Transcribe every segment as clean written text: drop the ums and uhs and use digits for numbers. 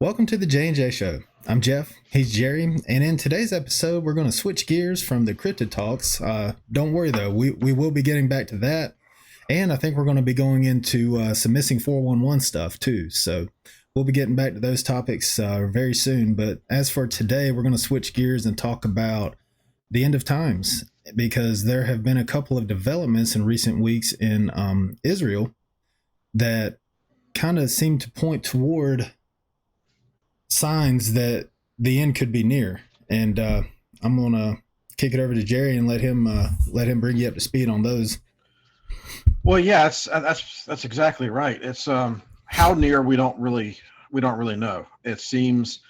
Welcome to the J&J Show. I'm Jeff, he's Jerry, and in today's episode, we're going to switch gears from the cryptid talks. Don't worry though, we will be getting back to that, and I think we're going to be going into some missing 411 stuff too. So we'll be getting back to those topics very soon. But as for today, we're going to switch gears and talk about the end of times because there have been a couple of developments in recent weeks in Israel that kind of seem to point toward signs that the end could be near. And I'm gonna kick it over to Jerry and let him bring you up to speed on those. Well, yeah, that's exactly right. It's how near we don't really know. It seems,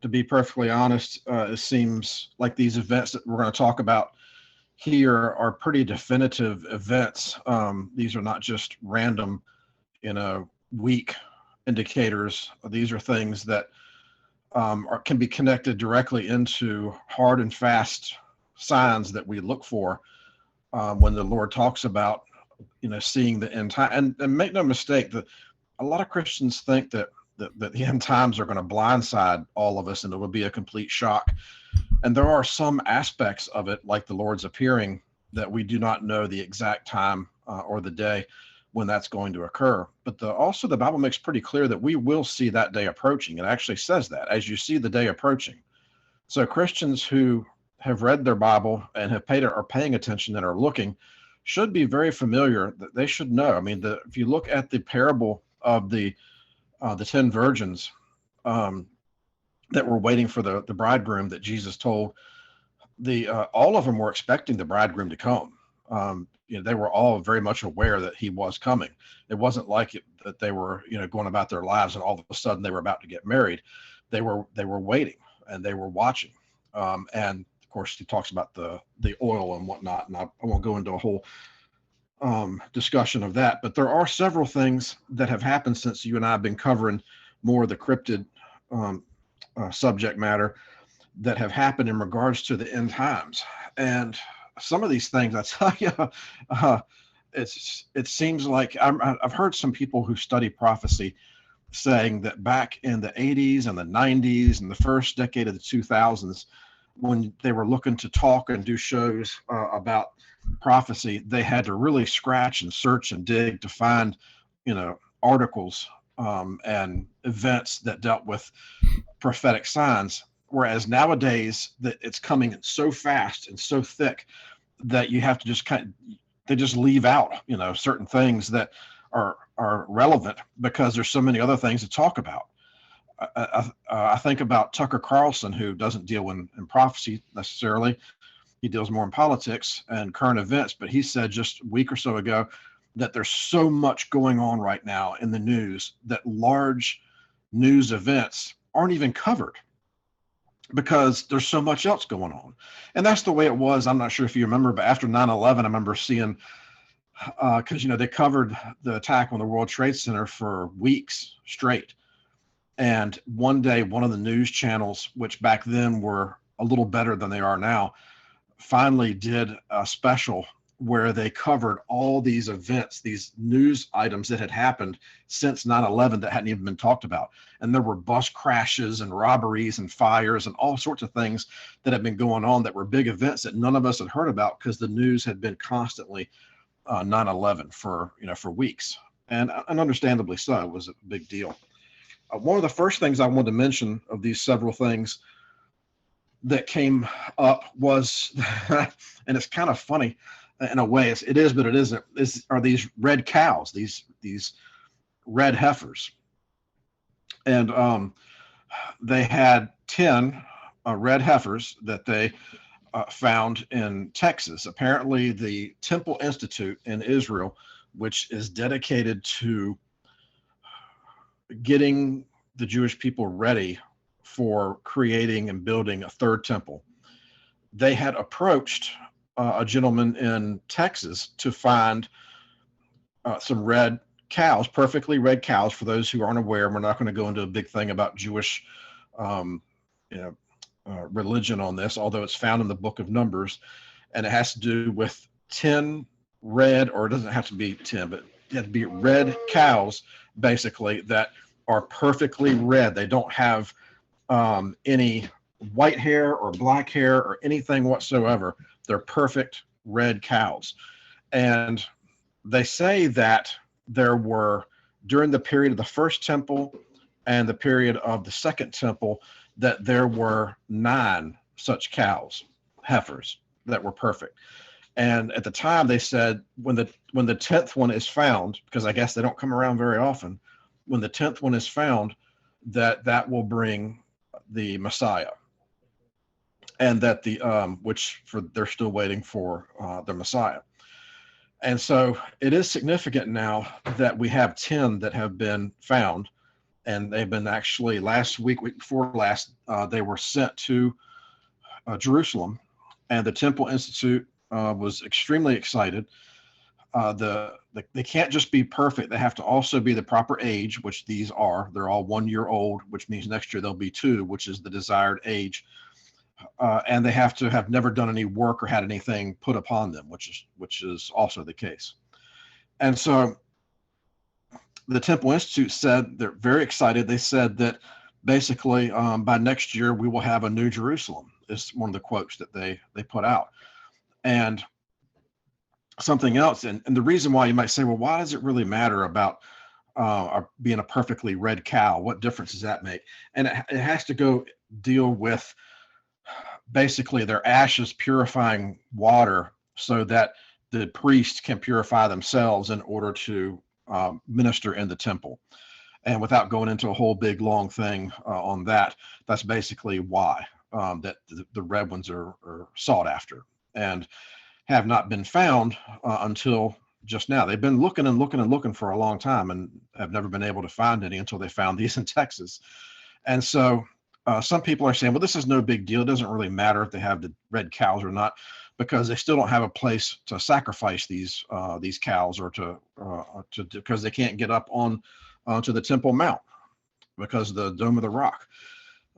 to be perfectly honest, it seems like these events that we're going to talk about here are pretty definitive events. These are not just random, weak indicators. These are things that can be connected directly into hard and fast signs that we look for when the Lord talks about, seeing the end time. And make no mistake that a lot of Christians think that the end times are going to blindside all of us and it will be a complete shock. And there are some aspects of it, like the Lord's appearing, that we do not know the exact time or the day when that's going to occur. But also the Bible makes pretty clear that we will see that day approaching. It actually says that as you see the day approaching. So Christians who have read their Bible and are paying attention and are looking should be very familiar. That they should know. I mean, if you look at the parable of the 10 virgins that were waiting for the bridegroom that Jesus told, all of them were expecting the bridegroom to come. They were all very much aware that he was coming. It wasn't like that they were, going about their lives and all of a sudden they were about to get married. They were waiting and they were watching. And of course, he talks about the oil and whatnot, and I won't go into a whole discussion of that. But there are several things that have happened since you and I have been covering more of the cryptid subject matter that have happened in regards to the end times. And some of these things, I tell you, it seems like I've heard some people who study prophecy saying that back in the 80s and the 90s and the first decade of the 2000s, when they were looking to talk and do shows about prophecy, they had to really scratch and search and dig to find, articles and events that dealt with prophetic signs. Whereas nowadays that it's coming so fast and so thick that you have to just they just leave out, certain things that are relevant because there's so many other things to talk about. I think about Tucker Carlson, who doesn't deal in prophecy necessarily. He deals more in politics and current events, but he said just a week or so ago that there's so much going on right now in the news that large news events aren't even covered because there's so much else going on. And that's the way it was. I'm not sure if you remember, but after 9/11, I remember seeing, because, they covered the attack on the World Trade Center for weeks straight. And one day, one of the news channels, which back then were a little better than they are now, finally did a special where they covered all these events, these news items that had happened since 9/11 that hadn't even been talked about. And there were bus crashes and robberies and fires and all sorts of things that had been going on that were big events that none of us had heard about because the news had been constantly 9/11 for weeks. And understandably so, it was a big deal. One of the first things I wanted to mention of these several things that came up was, and it's kind of funny in a way, it is, but it isn't, are these red cows, these red heifers. And they had 10 red heifers that they found in Texas. Apparently the Temple Institute in Israel, which is dedicated to getting the Jewish people ready for creating and building a third temple. They had approached a gentleman in Texas to find some red cows, perfectly red cows. For those who aren't aware, we're not going to go into a big thing about Jewish religion on this, although it's found in the book of Numbers, and it has to do with 10 red, or it doesn't have to be 10, but it had to be red cows, basically, that are perfectly red. They don't have any white hair or black hair or anything whatsoever. They're perfect red cows. And they say that there were, during the period of the first temple and the period of the second temple, that there were 9 such cows, heifers, that were perfect. And at the time they said when the 10th one is found, because I guess they don't come around very often, when the 10th one is found, that will bring the Messiah. And that the which for they're still waiting for the Messiah. And so it is significant now that we have 10 that have been found, and they've been actually week before last, they were sent to Jerusalem, and the Temple Institute was extremely excited. They can't just be perfect; they have to also be the proper age, which these are. They're all 1 year old, which means next year they'll be 2, which is the desired age. And they have to have never done any work or had anything put upon them, which is also the case. And so the Temple Institute said they're very excited. They said that basically by next year we will have a new Jerusalem, is one of the quotes that they put out. And something else, and the reason why you might say, well, why does it really matter about being a perfectly red cow? What difference does that make? And it has to go deal with basically their ashes purifying water so that the priest can purify themselves in order to minister in the temple. And without going into a whole big long thing on that, that's basically why that the red ones are sought after and have not been found until just now. They've been looking and looking and looking for a long time and have never been able to find any until they found these in Texas. And so some people are saying, well, this is no big deal. It doesn't really matter if they have the red cows or not, because they still don't have a place to sacrifice these cows or to because they can't get up onto the Temple Mount because of the Dome of the Rock.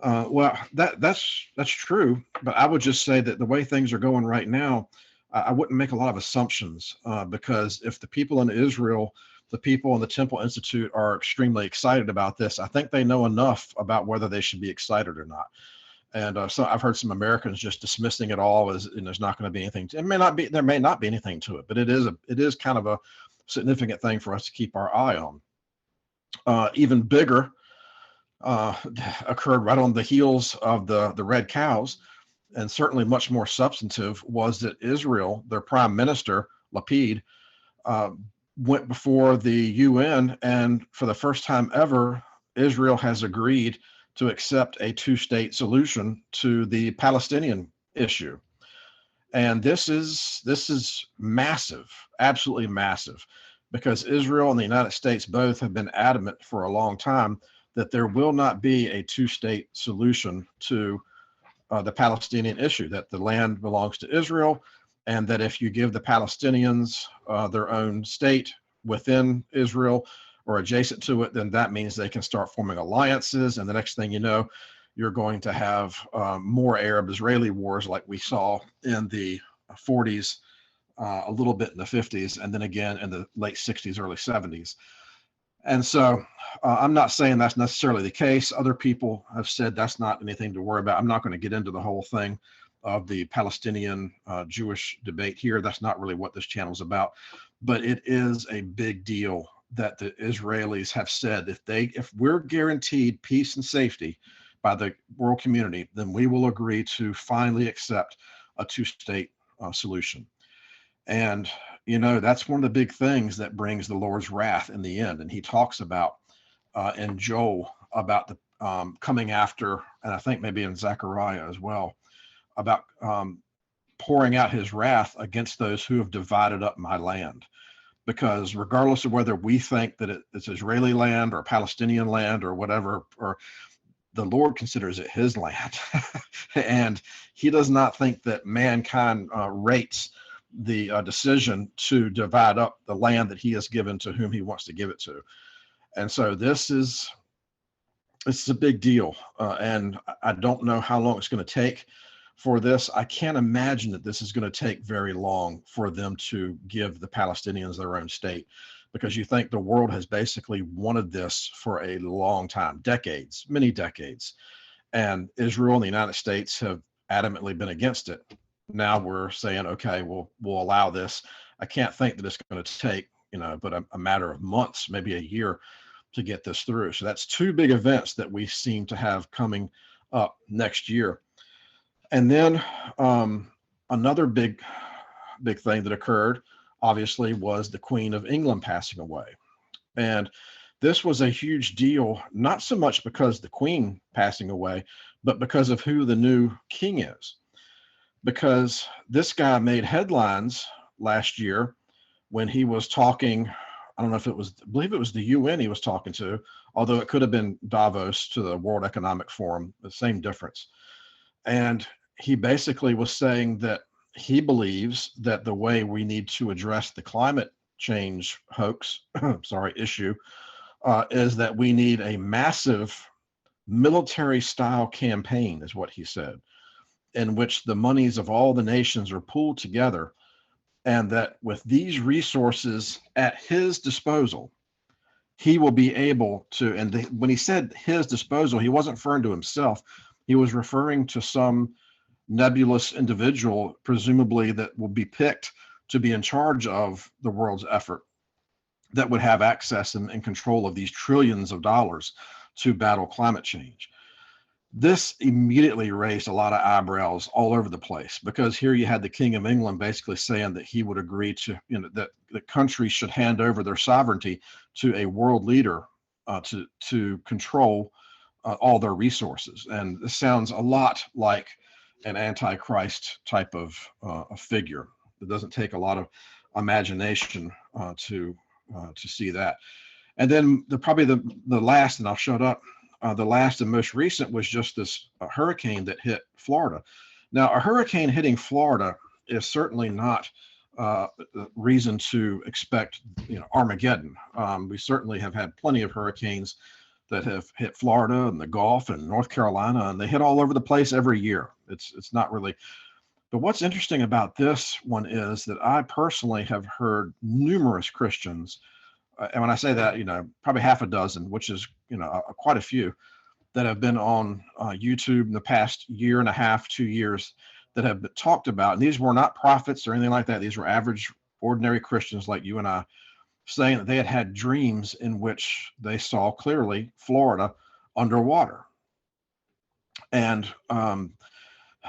Well, that's true, but I would just say that the way things are going right now, I wouldn't make a lot of assumptions because if the people in Israel, the people in the Temple Institute are extremely excited about this, I think they know enough about whether they should be excited or not. And so I've heard some Americans just dismissing it all as, and there's not going to be anything. There may not be anything to it, but it is kind of a significant thing for us to keep our eye on. Even bigger occurred right on the heels of the red cows, and certainly much more substantive was that Israel, their prime minister Lapid, went before the UN, and for the first time ever, Israel has agreed to accept a 2-state solution to the Palestinian issue. And this is massive, absolutely massive, because Israel and the United States both have been adamant for a long time that there will not be a 2-state solution to the Palestinian issue, that the land belongs to Israel, and that if you give the Palestinians their own state within Israel or adjacent to it, then that means they can start forming alliances. And the next thing you know, you're going to have more Arab-Israeli wars like we saw in the 40s, a little bit in the 50s, and then again in the late 60s, early 70s. And so I'm not saying that's necessarily the case. Other people have said that's not anything to worry about. I'm not going to get into the whole thing of the Palestinian Jewish debate here. That's not really what this channel is about. But it is a big deal that the Israelis have said if we're guaranteed peace and safety by the world community, then we will agree to finally accept a 2-state solution. And that's one of the big things that brings the Lord's wrath in the end. And he talks about in Joel about the coming after, and I think maybe in Zechariah as well, about pouring out his wrath against those who have divided up my land. Because regardless of whether we think that it's Israeli land or Palestinian land or whatever, or the Lord considers it his land. And he does not think that mankind rates the decision to divide up the land that he has given to whom he wants to give it to. And so this is a big deal. And I don't know how long it's going to take for this. I can't imagine that this is going to take very long for them to give the Palestinians their own state, because you think the world has basically wanted this for a long time, decades, many decades. And Israel and the United States have adamantly been against it. Now we're saying, okay, we'll allow this. I can't think that it's going to take, but a matter of months, maybe a year to get this through. So that's two big events that we seem to have coming up next year. And then another big thing that occurred, obviously, was the Queen of England passing away. And this was a huge deal, not so much because the Queen passing away, but because of who the new king is. Because this guy made headlines last year when he was talking. I don't know if it was, I believe it was the UN he was talking to, although it could have been Davos to the World Economic Forum, the same difference. And he basically was saying that he believes that the way we need to address the climate change hoax, issue, is that we need a massive military style campaign, is what he said, in which the monies of all the nations are pooled together, and that with these resources at his disposal, he will be able to, and when he said his disposal, he wasn't referring to himself. He was referring to some nebulous individual, presumably, that will be picked to be in charge of the world's effort, that would have access and control of these trillions of dollars to battle climate change. This immediately raised a lot of eyebrows all over the place, because here you had the King of England basically saying that he would agree to, that the countries should hand over their sovereignty to a world leader to control all their resources. And this sounds a lot like an antichrist type of a figure. It doesn't take a lot of imagination to see that. And then probably the last, and I'll shut up, the last and most recent was just this hurricane that hit Florida. Now, a hurricane hitting Florida is certainly not reason to expect, Armageddon. We certainly have had plenty of hurricanes that have hit Florida and the Gulf and North Carolina, and they hit all over the place every year. It's not really. But what's interesting about this one is that I personally have heard numerous Christians, and when I say that, probably half a dozen, which is, quite a few, that have been on YouTube in the past year and a half, 2 years, that have talked about, and these were not prophets or anything like that. These were average, ordinary Christians like you and I, saying that they had had dreams in which they saw clearly Florida underwater. And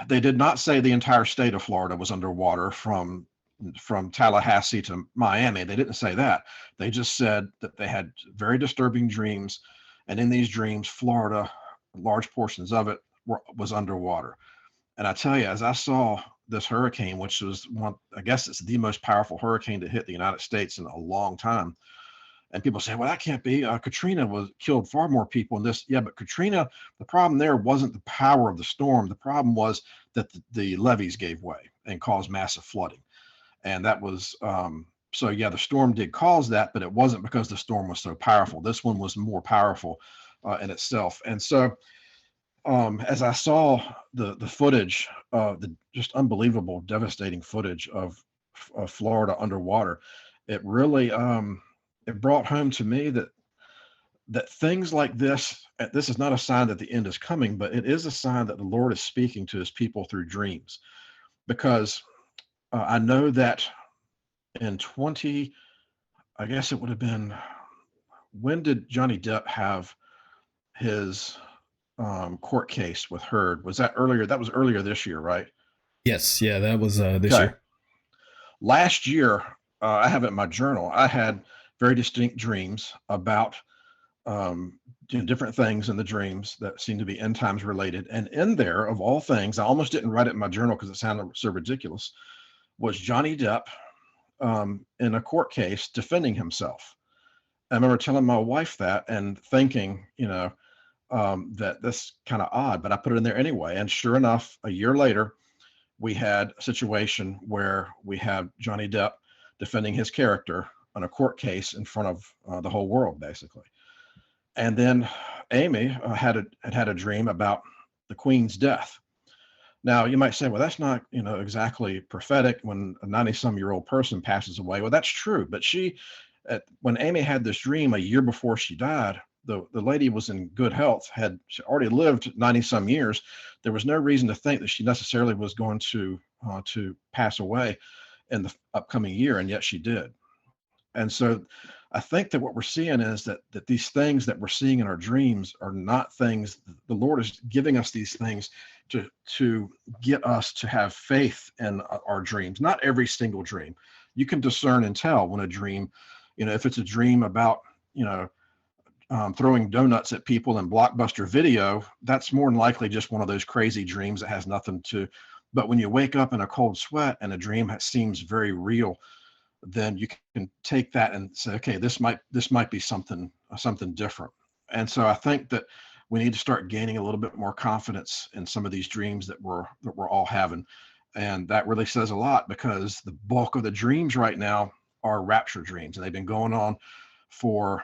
they did not say the entire state of Florida was underwater from Tallahassee to Miami. They didn't say that. They just said that they had very disturbing dreams. And in these dreams, Florida, large portions of it was underwater. And I tell you, as I saw this hurricane, which was one, I guess it's the most powerful hurricane to hit the United States in a long time. And people say, well, that can't be. Katrina killed far more people in this. Yeah, but Katrina, the problem there wasn't the power of the storm. The problem was that the levees gave way and caused massive flooding. And that was, so yeah, the storm did cause that, but it wasn't because the storm was so powerful. This one was more powerful in itself. And so as I saw the footage, the just unbelievable, devastating footage of Florida underwater, it really, it brought home to me that things like this is not a sign that the end is coming, but it is a sign that the Lord is speaking to his people through dreams. Because I know that in I guess it would have been, when did Johnny Depp have his court case with Heard? Was that earlier? That was earlier this year, right? Yes. Yeah, that was this year. Last year, I have it in my journal, I had very distinct dreams about different things in the dreams that seemed to be end times related. And in there, of all things, I almost didn't write it in my journal because it sounded so ridiculous, was Johnny Depp in a court case defending himself. I remember telling my wife that and thinking, that that's kind of odd, but I put it in there anyway. And sure enough, a year later, we had a situation where we have Johnny Depp defending his character on a court case in front of the whole world, basically. And then Amy had a dream about the Queen's death. Now you might say, well, that's not, exactly prophetic when a 90-some-year-old person passes away. Well, that's true, but she When Amy had this dream a year before she died, the lady was in good health, had she already lived 90 some years. There was no reason to think that she necessarily was going to pass away in the upcoming year, and yet she did. And so I think that what we're seeing is that these things that we're seeing in our dreams are not things. The Lord is giving us these things to get us to have faith in our dreams. Not every single dream. You can discern and tell when a dream, if it's a dream about, throwing donuts at people in Blockbuster Video, that's more than likely just one of those crazy dreams that has nothing to. But when you wake up in a cold sweat and a dream seems very real, then you can take that and say, okay, this might be something different. And so I think that we need to start gaining a little bit more confidence in some of these dreams that we're all having. And that really says a lot, because the bulk of the dreams right now are rapture dreams, and they've been going on for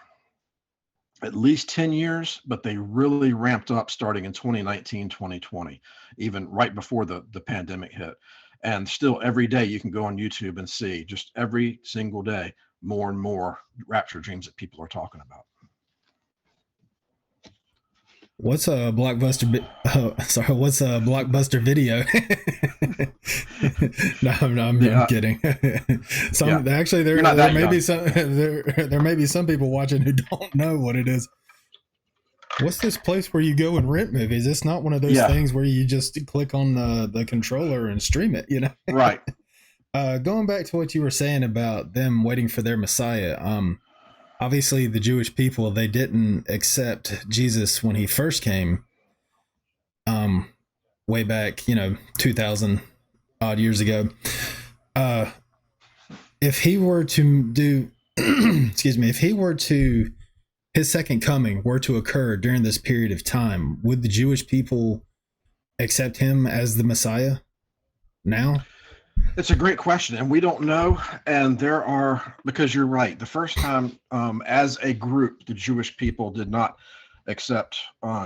at least 10 years, but they really ramped up starting in 2019, 2020, even right before the pandemic hit. And still every day you can go on YouTube and see, just every single day, more and more rapture dreams that people are talking about. What's a blockbuster? What's a Blockbuster Video? No, I'm kidding. Actually, there may be some there may be some people watching who don't know what it is. What's this place where you go and rent movies? It's not one of those things where you just click on the controller and stream it, Right. Going back to what you were saying about them waiting for their Messiah. Obviously, the Jewish people, they didn't accept Jesus when he first came, way back, 2,000 odd years ago. If he were to do, his second coming were to occur during this period of time, would the Jewish people accept him as the Messiah now? It's a great question, and we don't know. And because you're right, the first time as a group, the Jewish people did not accept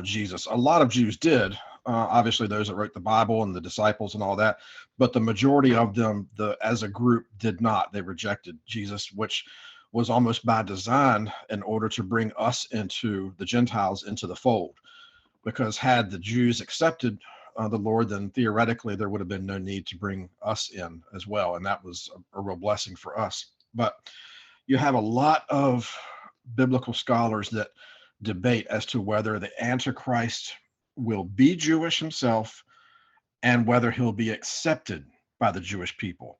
Jesus. A lot of Jews did, obviously those that wrote the Bible and the disciples and all that, but the majority of them, as a group, did not. They rejected Jesus, which was almost by design in order to bring us the Gentiles into the fold. Because had the Jews accepted the Lord, then theoretically there would have been no need to bring us in as well. And that was a real blessing for us. But you have a lot of biblical scholars that debate as to whether the Antichrist will be Jewish himself and whether he'll be accepted by the Jewish people.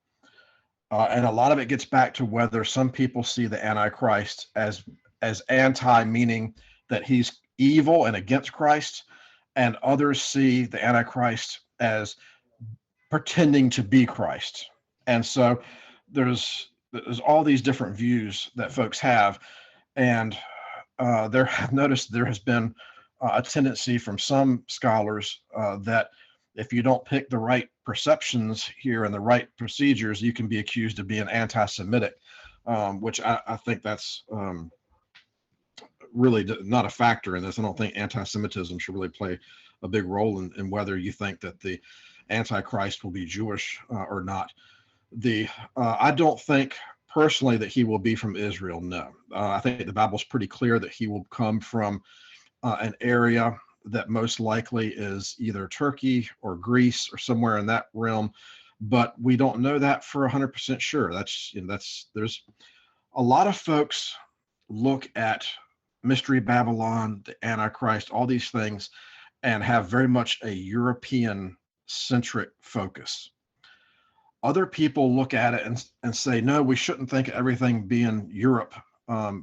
And a lot of it gets back to whether some people see the Antichrist as anti, meaning that he's evil and against Christ, and others see the Antichrist as pretending to be Christ. And so there's all these different views that folks have. And I've noticed there has been a tendency from some scholars that if you don't pick the right perceptions here and the right procedures, you can be accused of being anti-Semitic, which I think that's really not a factor in this. I don't think anti-Semitism should really play a big role in whether you think that the Antichrist will be Jewish or not. I don't think personally that he will be from Israel. No, I think the Bible's pretty clear that he will come from an area that most likely is either Turkey or Greece or somewhere in that realm, but we don't know that for 100% sure. There's a lot of folks look at Mystery Babylon, the Antichrist, all these things, and have very much a European-centric focus. Other people look at it and say, no, we shouldn't think of everything being Europe.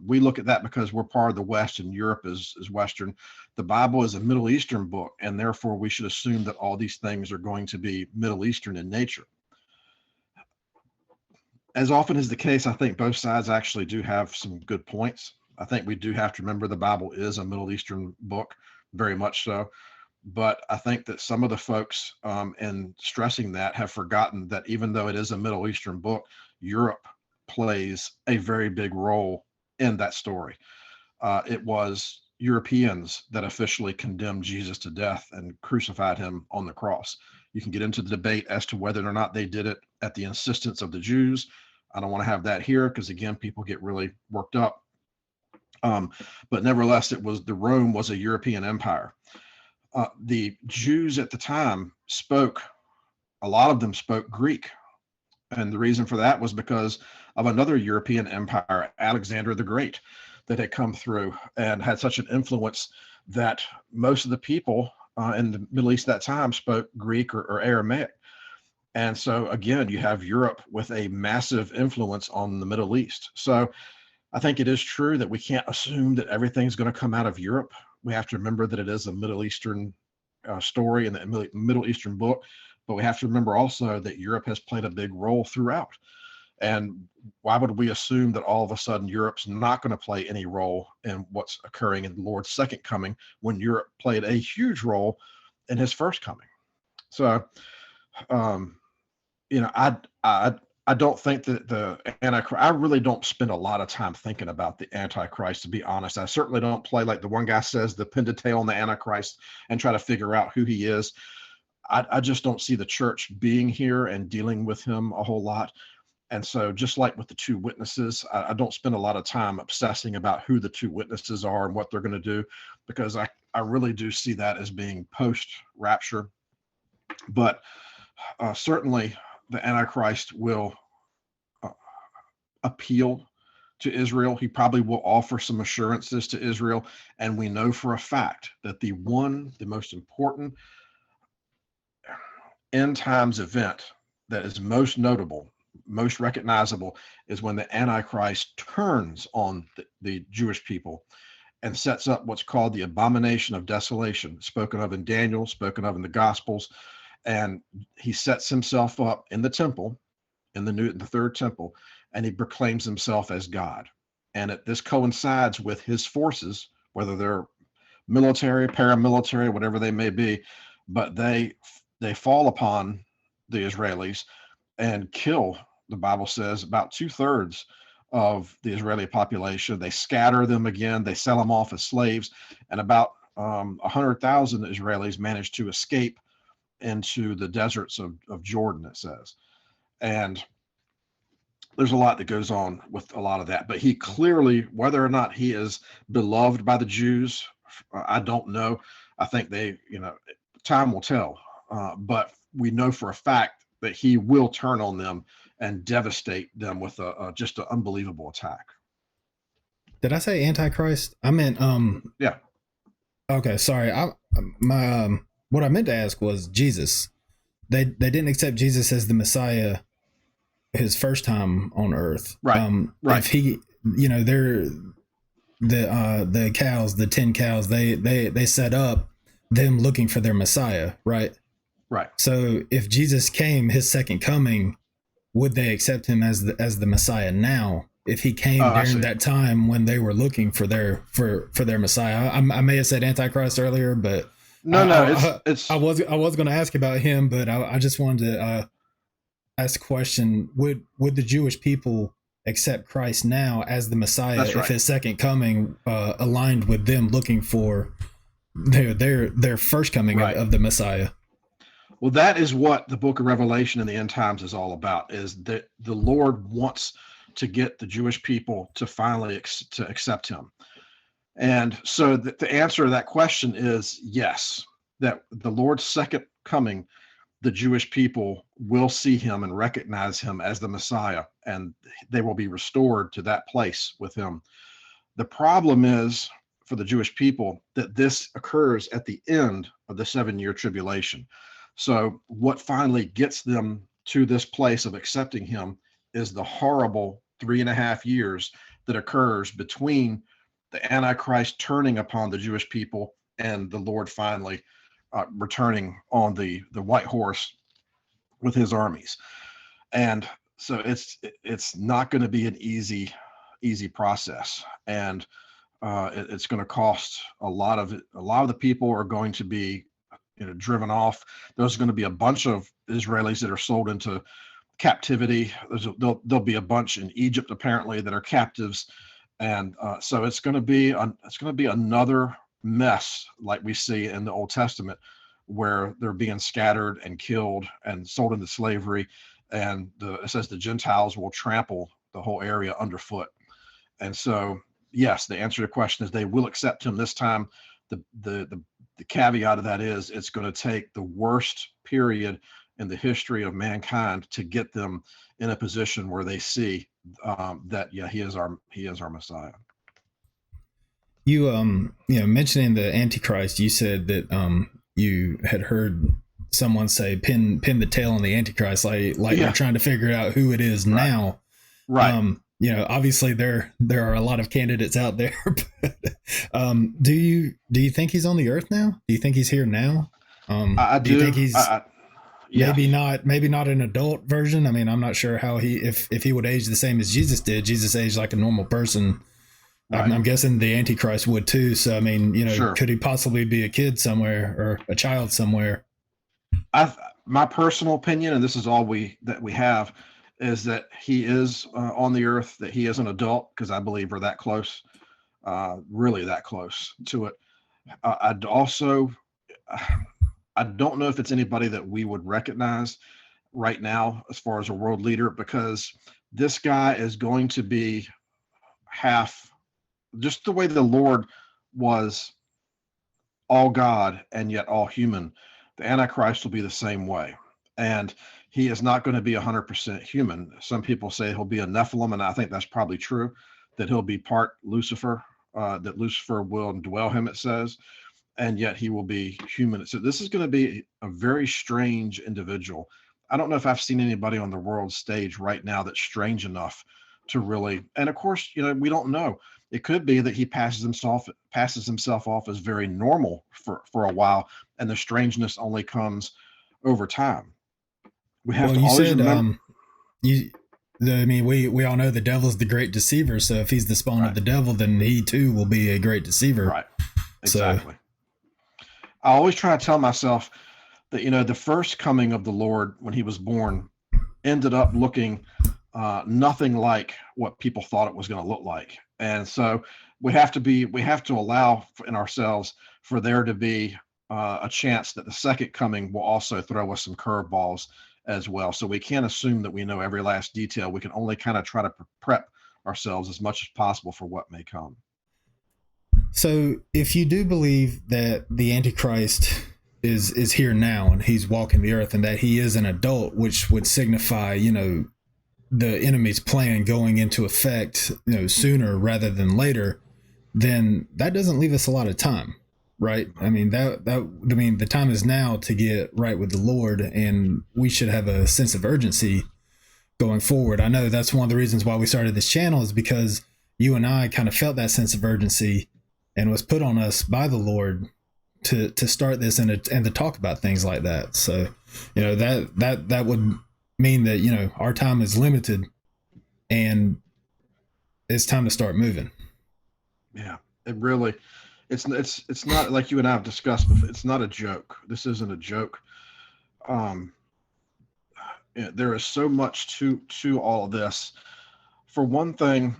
We look at that because we're part of the West and Europe is Western. The Bible is a Middle Eastern book, and therefore we should assume that all these things are going to be Middle Eastern in nature. As often is the case, I think both sides actually do have some good points. I think we do have to remember the Bible is a Middle Eastern book, very much so. But I think that some of the folks in stressing that have forgotten that even though it is a Middle Eastern book, Europe plays a very big role in that story. It was Europeans that officially condemned Jesus to death and crucified him on the cross. You can get into the debate as to whether or not they did it at the insistence of the Jews, I don't want to have that here because again, people get really worked up. But nevertheless, Rome was a European empire. The Jews at the time a lot of them spoke Greek. And the reason for that was because of another European empire, Alexander the Great, that had come through and had such an influence that most of the people in the Middle East at that time spoke Greek or Aramaic. And so again, you have Europe with a massive influence on the Middle East. So I think it is true that we can't assume that everything's going to come out of Europe. We have to remember that it is a Middle Eastern story in the Middle Eastern book, but we have to remember also that Europe has played a big role throughout. And why would we assume that all of a sudden Europe's not going to play any role in what's occurring in the Lord's second coming when Europe played a huge role in his first coming? So, I don't think that the Antichrist, I really don't spend a lot of time thinking about the Antichrist, to be honest. I certainly don't play, like the one guy says, the pin to tail on the Antichrist and try to figure out who he is. I just don't see the church being here and dealing with him a whole lot. And so just like with the two witnesses, I don't spend a lot of time obsessing about who the two witnesses are and what they're going to do, because I really do see that as being post-rapture. But certainly the Antichrist will appeal to Israel. He probably will offer some assurances to Israel. And we know for a fact that the most important end times event that is most notable, most recognizable, is when the Antichrist turns on the Jewish people and sets up what's called the abomination of desolation, spoken of in Daniel, spoken of in the Gospels. And he sets himself up in the temple, in the third temple, and he proclaims himself as God. And this coincides with his forces, whether they're military, paramilitary, whatever they may be, but they fall upon the Israelis and kill, the Bible says, about 2/3 of the Israeli population. They scatter them again. They sell them off as slaves, and about 100,000 Israelis managed to escape into the deserts of Jordan, it says. And there's a lot that goes on with a lot of that. But he clearly, whether or not he is beloved by the Jews, I don't know. I think time will tell. But we know for a fact that he will turn on them and devastate them with just an unbelievable attack. Did I say Antichrist? I meant yeah. Okay, sorry. What I meant to ask was Jesus. They didn't accept Jesus as the Messiah his first time on earth. Right. Right. If he, they're the cows, the 10 cows, they set up them looking for their Messiah, right? Right. So if Jesus came, his second coming, would they accept him as the Messiah now? If he came during that time when they were looking for their Messiah, I may have said Antichrist earlier, but I was going to ask about him, but I just wanted to ask a question: Would the Jewish people accept Christ now as the Messiah if his second coming aligned with them looking for their first coming of the Messiah? Well, that is what the book of Revelation and the end times is all about, is that the Lord wants to get the Jewish people to finally to accept him. And so the answer to that question is yes, that the Lord's second coming, the Jewish people will see him and recognize him as the Messiah, and they will be restored to that place with him. The problem is for the Jewish people that this occurs at the end of the 7-year tribulation. So what finally gets them to this place of accepting him is the horrible 3.5 years that occurs between the Antichrist turning upon the Jewish people and the Lord finally returning on the white horse with his armies. And so it's not going to be an easy process, and it's going to cost a lot of it. A lot of the people are going to be driven off. There's going to be a bunch of Israelis that are sold into captivity. There'll be a bunch in Egypt apparently that are captives, and so it's going to be another mess like we see in the Old Testament, where they're being scattered and killed and sold into slavery. and it says the Gentiles will trample the whole area underfoot. And so, yes, the answer to the question is they will accept him this time. The caveat of that is it's going to take the worst period in the history of mankind to get them in a position where they see that he is our Messiah. Mentioning the Antichrist, you said that you had heard someone say pin the tail on the Antichrist, like you're trying to figure out who it is now. Right. Obviously there are a lot of candidates out there. But, do you think he's on the earth now? Do you think he's here now? I do. You think he's yes. maybe not an adult version? I mean, I'm not sure how if he would age the same as Jesus did. Jesus aged like a normal person. Right. I'm guessing the Antichrist would too. So, I mean, sure. Could he possibly be a kid somewhere or a child somewhere? My personal opinion, and this is all we have, is that he is on the earth, that he is an adult, because I believe we're that close, really that close to it. I'd also, I don't know if it's anybody that we would recognize right now as far as a world leader, because this guy is going to be half, just the way the Lord was all God and yet all human. The Antichrist will be the same way. And he is not going to be 100% human. Some people say he'll be a Nephilim, and I think that's probably true, that he'll be part Lucifer, that Lucifer will dwell him, it says, and yet he will be human. So this is going to be a very strange individual. I don't know if I've seen anybody on the world stage right now that's strange enough to really, and of course, we don't know. It could be that he passes himself off as very normal for a while, and the strangeness only comes over time. We have to always remember. We all know the devil's the great deceiver. So if he's the spawn of the devil, then he too will be a great deceiver. Right. Exactly. So, I always try to tell myself that, the first coming of the Lord when he was born ended up looking nothing like what people thought it was going to look like. And so we have to allow in ourselves for there to be a chance that the second coming will also throw us some curveballs as well. So we can't assume that we know every last detail. We can only kind of try to prep ourselves as much as possible for what may come. So if you do believe that the Antichrist is here now and he's walking the earth and that he is an adult, which would signify, the enemy's plan going into effect, sooner rather than later, then that doesn't leave us a lot of time, right? I mean, the time is now to get right with the Lord, and we should have a sense of urgency going forward. I know that's one of the reasons why we started this channel, is because you and I kind of felt that sense of urgency and was put on us by the Lord to start this and to talk about things like that. So, that would mean that, our time is limited and it's time to start moving. Yeah, it really, it's not like you and I have discussed before. It's not a joke. This isn't a joke. There is so much to all of this. For one thing,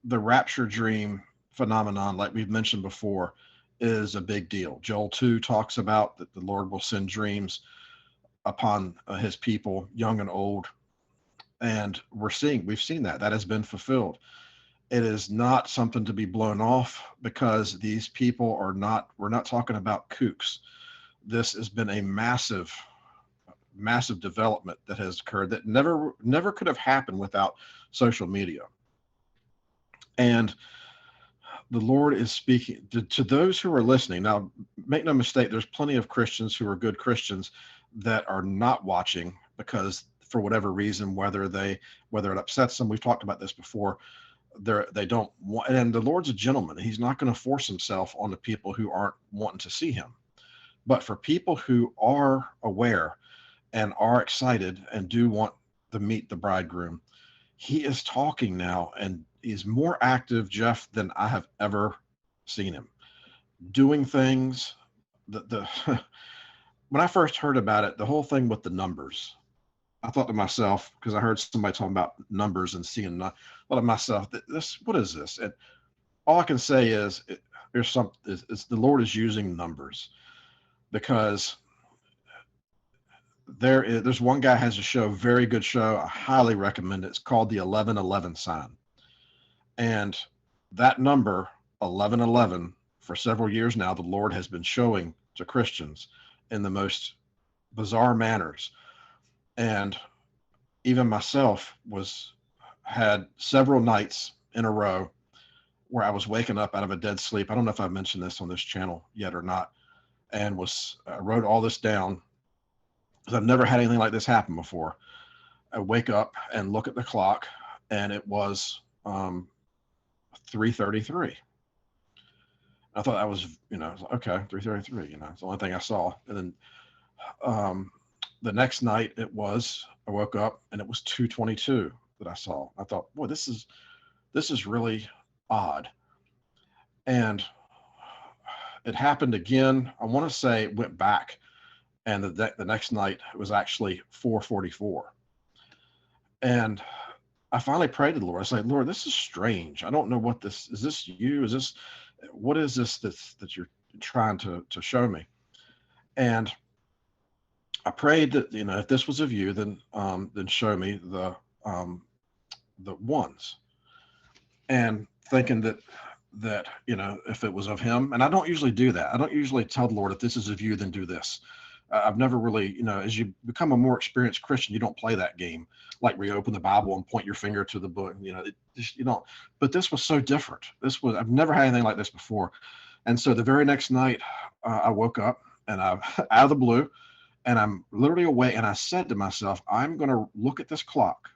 the rapture dream phenomenon, like we've mentioned before, is a big deal. Joel 2 talks about that the Lord will send dreams upon his people, young and old. And we've seen that has been fulfilled. It is not something to be blown off, because these people we're not talking about kooks. This has been a massive development that has occurred that never could have happened without social media. And the Lord is speaking to those who are listening. Now, make no mistake, there's plenty of Christians who are good Christians that are not watching because, for whatever reason, whether it upsets them. We've talked about this before. They don't want, and the Lord's a gentleman. He's not going to force himself on the people who aren't wanting to see him. But for people who are aware and are excited and do want to meet the bridegroom, he is talking now, and he's more active, Jeff, than I have ever seen him doing things. When I first heard about it, the whole thing with the numbers, I thought to myself, because I heard somebody talking about numbers and seeing, thought to myself, what is this? And all I can say is the Lord is using numbers, because there's one guy has a show, very good show. I highly recommend it. It's called the 1111 sign. And that number 1111 for several years now, the Lord has been showing to Christians in the most bizarre manners. And even myself had several nights in a row where I was waking up out of a dead sleep. I don't know if I've mentioned this on this channel yet or not, and I wrote all this down because I've never had anything like this happen before. I wake up and look at the clock, and it was 3:33. I thought that was, okay, 3:33. It's the only thing I saw. And then the next night I woke up and it was 2:22 that I saw. I thought, boy, this is really odd. And it happened again. I want to say it went back, and the next night it was actually 4:44. And I finally prayed to the Lord. I said, Lord, this is strange. I don't know what this is. This you? What is this that you're trying to show me? And I prayed that, if this was of you, then show me the ones. And thinking that if it was of him, and I don't usually do that. I don't usually tell the Lord, if this is of you, then do this. I've never really, as you become a more experienced Christian, you don't play that game like where you open the Bible and point your finger to the book. You don't. But this was so different. I've never had anything like this before. And so the very next night, I woke up and I out of the blue, and I'm literally awake, and I said to myself, I'm going to look at this clock,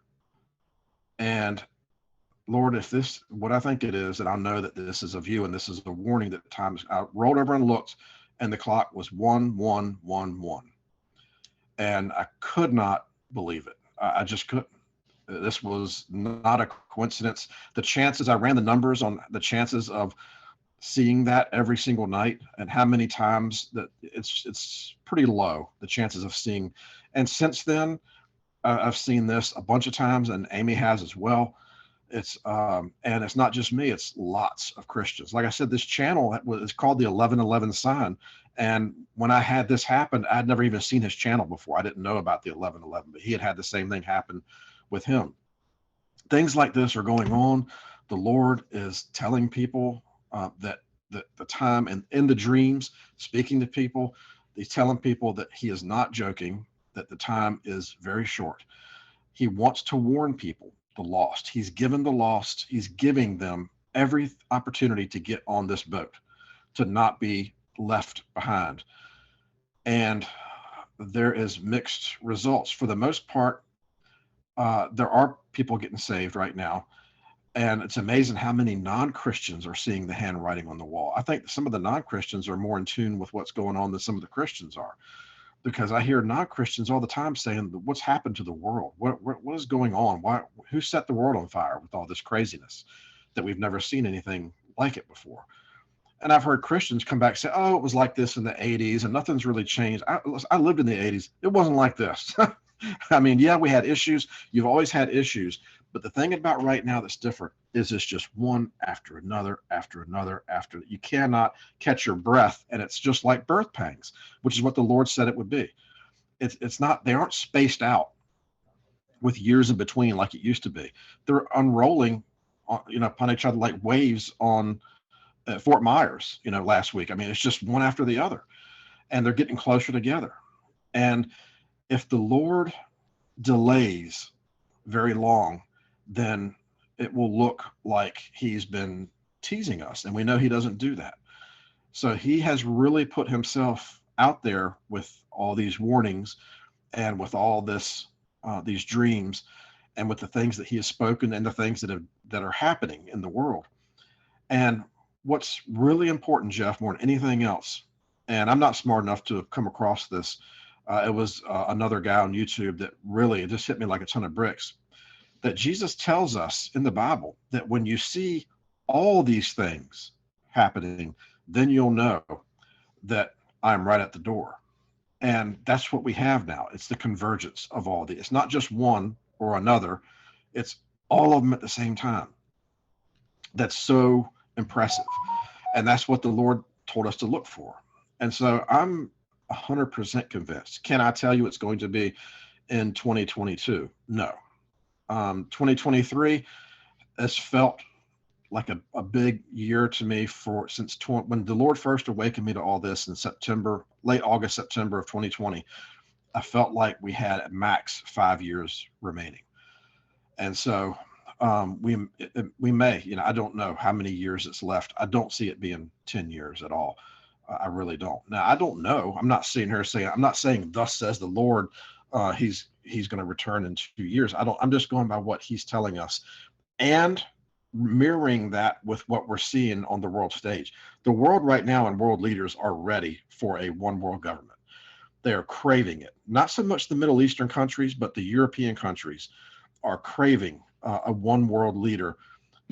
and Lord, if this what I think it is, then I'll know that this is of you, and this is a warning that times. I rolled over and looked, and the clock was 1111, and I could not believe it. I just couldn't. This was not a coincidence. The chances, I ran the numbers on the chances of seeing that every single night, and how many times that it's pretty low, the chances of seeing. And since then, I've seen this a bunch of times, and Amy has as well. It's and it's not just me, it's lots of Christians. Like I said, this channel is called the 1111 sign. And when I had this happen, I'd never even seen his channel before. I didn't know about the 1111, but he had the same thing happen with him. Things like this are going on. The Lord is telling people that the time, and in the dreams, speaking to people, he's telling people that he is not joking, that the time is very short. He wants to warn people, the lost. He's given the lost, he's giving them every opportunity to get on this boat, to not be left behind. And there is mixed results. For the most part, there are people getting saved right now. And it's amazing how many non-Christians are seeing the handwriting on the wall. I think some of the non-Christians are more in tune with what's going on than some of the Christians are. Because I hear non-Christians all the time saying, what's happened to the world? What is going on? Who set the world on fire with all this craziness that we've never seen anything like it before? And I've heard Christians come back and say, oh, it was like this in the 80s and nothing's really changed. I lived in the 80s. It wasn't like this. I mean, yeah, we had issues. You've always had issues. But the thing about right now that's different is it's just one after another, after another, after. You cannot catch your breath, and it's just like birth pangs, which is what the Lord said it would be. It's not, they aren't spaced out with years in between like it used to be. They're unrolling, upon each other like waves on Fort Myers, last week. I mean, it's just one after the other, and they're getting closer together. And if the Lord delays very long, then it will look like he's been teasing us. And we know he doesn't do that. So he has really put himself out there with all these warnings and with all these dreams and with the things that he has spoken and the things that are happening in the world. And what's really important, Jeff, more than anything else, and I'm not smart enough to have come across this. It was another guy on YouTube that really, it just hit me like a ton of bricks. That Jesus tells us in the Bible that when you see all these things happening, then you'll know that I'm right at the door. And that's what we have now. It's the convergence of all these. It's not just one or another. It's all of them at the same time. That's so impressive. And that's what the Lord told us to look for. And so I'm 100% convinced. Can I tell you it's going to be in 2022? No. 2023 has felt like a big year to me when the Lord first awakened me to all this in September, late August, September of 2020. I felt like we had at max 5 years remaining. And so we may, I don't know how many years it's left. I don't see it being 10 years at all. I really don't. Now, I don't know. I'm not sitting here saying, I'm not saying thus says the Lord, he's going to return in 2 years. I'm just going by what he's telling us and mirroring that with what we're seeing on the world stage. The world right now and world leaders are ready for a one world government. They are craving it. Not so much the Middle Eastern countries, but the European countries are craving a one world leader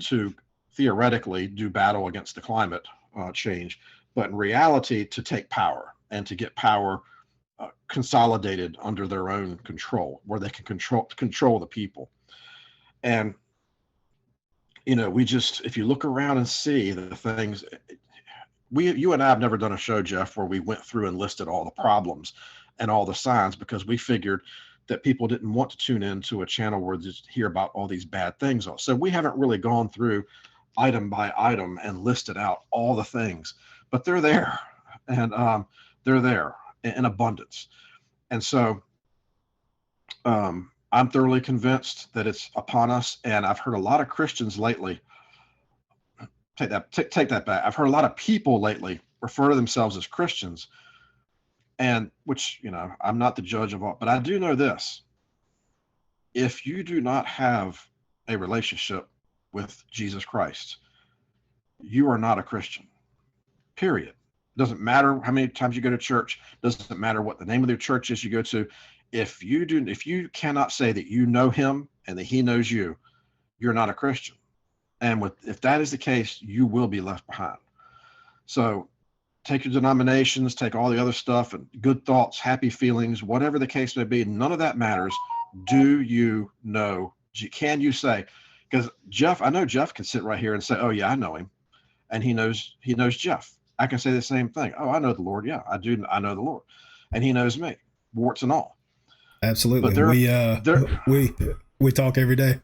to theoretically do battle against the climate change, but in reality to take power and to get power consolidated under their own control, where they can control the people. And if you look around and see the things, you and I have never done a show, Jeff, where we went through and listed all the problems and all the signs, because we figured that people didn't want to tune into a channel where they just hear about all these bad things. So we haven't really gone through item by item and listed out all the things, but they're there, and they're there in abundance. And so I'm thoroughly convinced that it's upon us. And I've heard a lot of Christians lately take that back. I've heard a lot of people lately refer to themselves as Christians, and which, I'm not the judge of all, but I do know this: if you do not have a relationship with Jesus Christ, you are not a Christian, period. Doesn't matter how many times you go to church, doesn't matter what the name of the church is you go to. If you cannot say that you know him and that he knows you, you're not a Christian. And if that is the case, you will be left behind. So take your denominations, take all the other stuff, and good thoughts, happy feelings, whatever the case may be, none of that matters. Do you know? Can you say? Because I know Jeff can sit right here and say, oh yeah, I know him. And he knows Jeff. I can say the same thing. Oh, I know the Lord. Yeah, I do. I know the Lord. And he knows me, warts and all. Absolutely. We talk every day.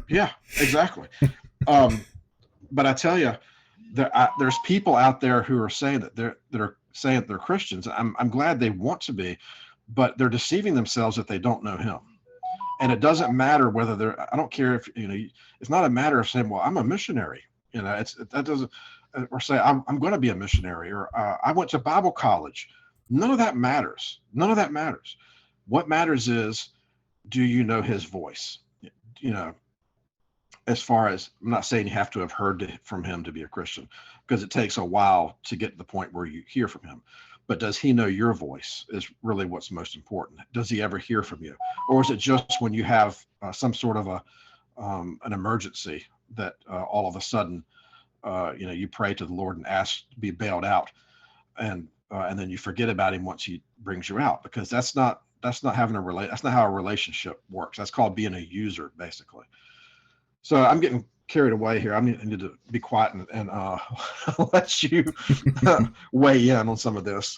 Yeah, exactly. But I tell you, there's people out there who are saying that they're saying that they're Christians. I'm glad they want to be, but they're deceiving themselves if they don't know him. And it doesn't matter whether I don't care if, it's not a matter of saying, well, I'm a missionary. That doesn't, or say I'm going to be a missionary, or I went to Bible college. None of that matters. None of that matters. What matters is, do you know his voice? As far as, I'm not saying you have to have heard from him to be a Christian, because it takes a while to get to the point where you hear from him. But does he know your voice is really what's most important. Does he ever hear from you? Or is it just when you have some sort of an emergency that all of a sudden, you pray to the Lord and ask to be bailed out, and then you forget about him once he brings you out? Because that's not having that's not how a relationship works. That's called being a user, basically. So I'm getting carried away here. I need to be quiet and let you weigh in on some of this.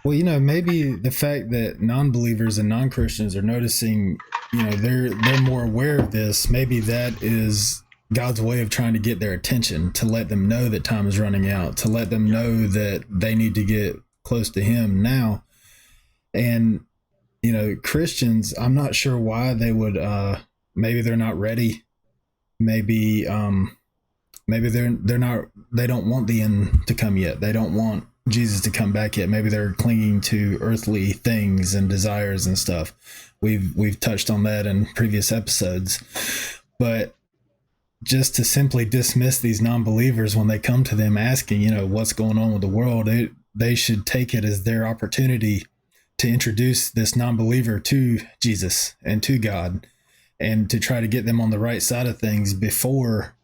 Well, maybe the fact that non-believers and non-Christians are noticing, they're more aware of this. Maybe that is God's way of trying to get their attention, to let them know that time is running out, to let them know that they need to get close to him now. And, Christians, I'm not sure why they would, maybe they're not ready. Maybe they're not, they don't want the end to come yet. They don't want Jesus to come back yet. Maybe they're clinging to earthly things and desires and stuff. We've touched on that in previous episodes. But just to simply dismiss these non-believers when they come to them asking, what's going on with the world, they should take it as their opportunity to introduce this non-believer to Jesus and to God, and to try to get them on the right side of things before,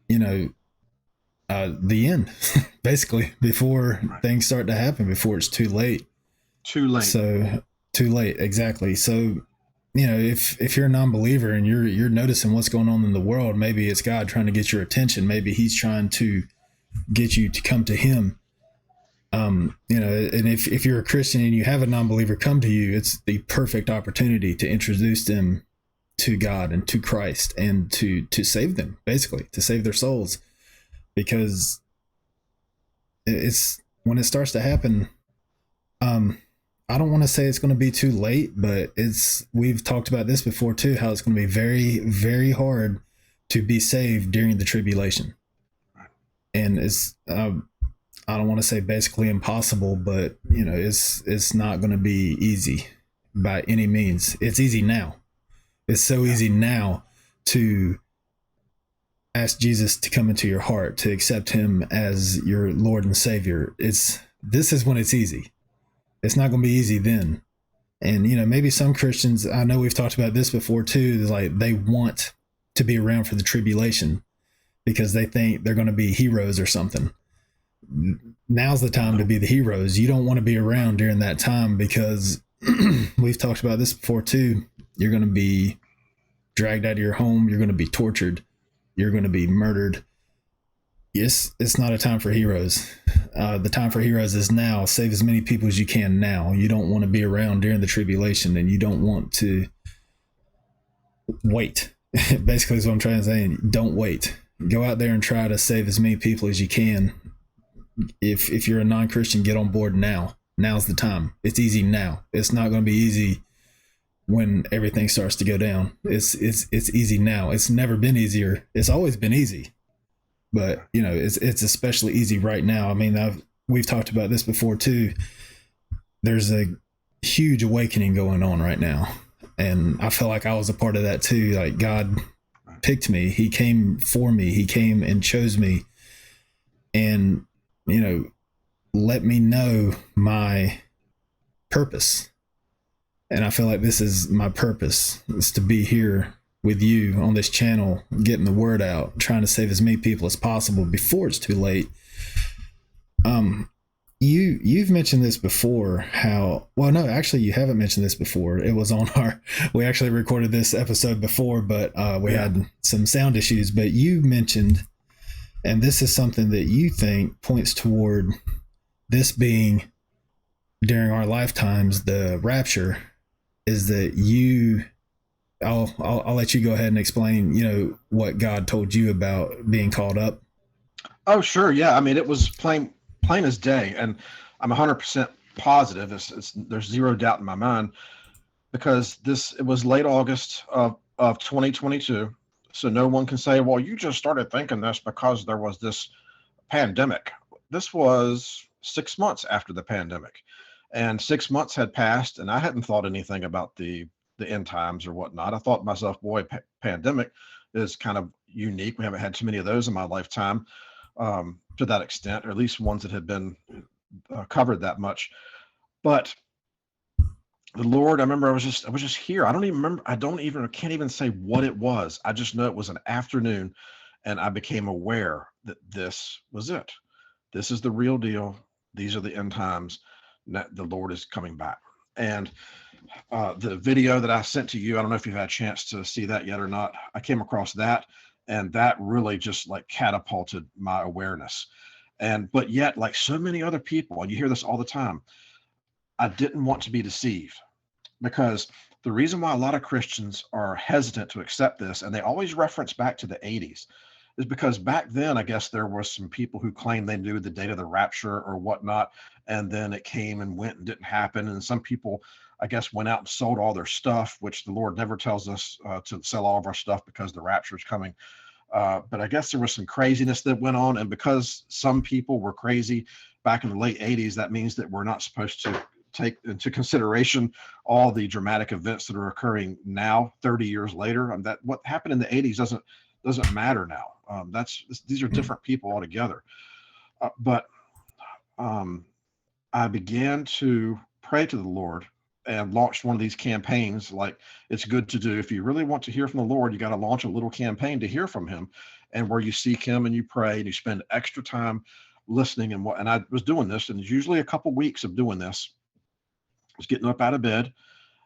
the end, basically, before things start to happen, before it's too late. So too late. Exactly. So, if you're a non-believer and you're noticing what's going on in the world, maybe it's God trying to get your attention. Maybe he's trying to get you to come to him. And if you're a Christian and you have a non-believer come to you, it's the perfect opportunity to introduce them to God and to Christ and to save them, basically, to save their souls. Because it's when it starts to happen, I don't want to say it's going to be too late, but we've talked about this before too, how it's going to be very, very hard to be saved during the tribulation. And I don't want to say basically impossible, but it's not going to be easy by any means. It's easy now. It's so easy now to ask Jesus to come into your heart, to accept him as your Lord and Savior. This is when it's easy. It's not going to be easy then. And maybe some Christians, I know we've talked about this before too, like they want to be around for the tribulation because they think they're going to be heroes or something. Now's the time to be the heroes. You don't want to be around during that time because we've talked about this before too. You're going to be dragged out of your home. You're going to be tortured. You're going to be murdered. Yes, it's not a time for heroes. The time for heroes is now. Save as many people as you can now. You don't want to be around during the tribulation, and you don't want to wait. Basically, is what I'm trying to say. Don't wait. Go out there and try to save as many people as you can. If you're a non-Christian, get on board now. Now's the time. It's easy now. It's not going to be easy when everything starts to go down. It's easy now. It's never been easier. It's always been easy. But it's especially easy right now. I mean, we've talked about this before too. There's a huge awakening going on right now, and I feel like I was a part of that too. Like God picked me. He came for me. He came and chose me, and let me know my purpose. And I feel like this is my purpose: is to be here with you on this channel, getting the word out, trying to save as many people as possible before it's too late. You've mentioned this before, actually you haven't mentioned this before. It was on we actually recorded this episode before, but we had some sound issues. But you mentioned, and this is something that you think points toward this being during our lifetimes, the rapture, is that I'll let you go ahead and explain, what God told you about being called up. Oh, sure. Yeah. I mean, it was plain as day. And I'm 100% positive. There's zero doubt in my mind because it was late August of 2022. So no one can say, well, you just started thinking this because there was this pandemic. This was 6 months after the pandemic, and 6 months had passed and I hadn't thought anything about the end times or whatnot. I thought to myself, boy, pandemic is kind of unique. We haven't had too many of those in my lifetime to that extent, or at least ones that had been covered that much. But the Lord, I remember I was just here. I don't even remember. I can't even say what it was. I just know it was an afternoon and I became aware that this was it. This is the real deal. These are the end times. The Lord is coming back. And the video that I sent to you, I don't know if you've had a chance to see that yet or not. I came across that, and that really just like catapulted my awareness. But yet, like so many other people, and you hear this all the time, I didn't want to be deceived, because the reason why a lot of Christians are hesitant to accept this, and they always reference back to the 80s, is because back then, I guess there were some people who claimed they knew the date of the rapture or whatnot, and then it came and went and didn't happen. And some people, I guess, went out and sold all their stuff, which the Lord never tells us to sell all of our stuff because the rapture is coming. But I guess there was some craziness that went on. And because some people were crazy back in the late 80s, that means that we're not supposed to take into consideration all the dramatic events that are occurring now, 30 years later. And that what happened in the 80s doesn't matter now. These are different people altogether. But I began to pray to the Lord and launched one of these campaigns. Like, it's good to do. If you really want to hear from the Lord, you got to launch a little campaign to hear from him, and where you seek him and you pray and you spend extra time listening. And I was doing this, and it's usually a couple weeks of doing this. I was getting up out of bed.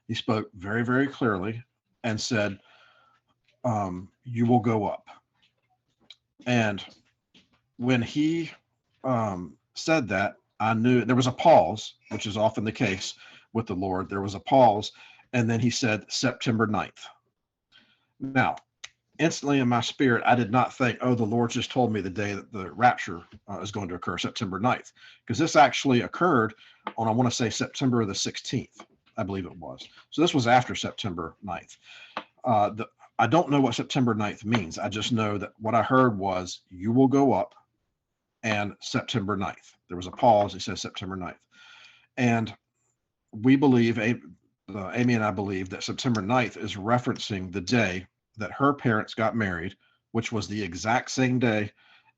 He spoke very, very clearly and said, you will go up. And when he said that, I knew there was a pause, which is often the case with the Lord. There was a pause, and then he said September 9th. Now, instantly in my spirit, I did not think, oh, the Lord just told me the day that the rapture is going to occur, September 9th, because this actually occurred on, I want to say, September the 16th, I believe it was. So this was after September 9th. I don't know what September 9th means. I just know that what I heard was, you will go up, and September 9th. There was a pause. It says September 9th. And we believe, Amy and I believe, that September 9th is referencing the day that her parents got married, which was the exact same day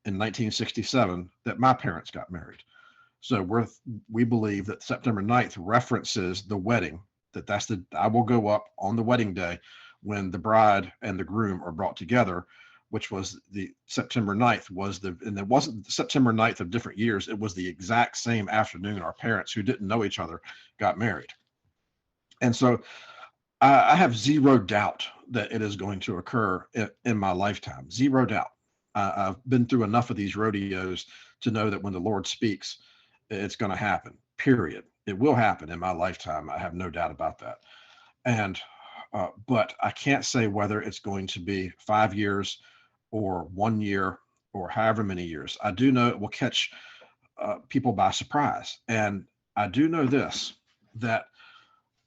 in 1967 that my parents got married. So we believe that September 9th references the wedding, that's I will go up on the wedding day when the bride and the groom are brought together, which was the September 9th and it wasn't September 9th of different years. It was the exact same afternoon our parents, who didn't know each other, got married. And so I have zero doubt that it is going to occur in my lifetime. Zero doubt. I've been through enough of these rodeos to know that when the Lord speaks, it's going to happen, period. It will happen in my lifetime. I have no doubt about that. And, but I can't say whether it's going to be 5 years or 1 year or however many years. I do know it will catch people by surprise. And I do know this, that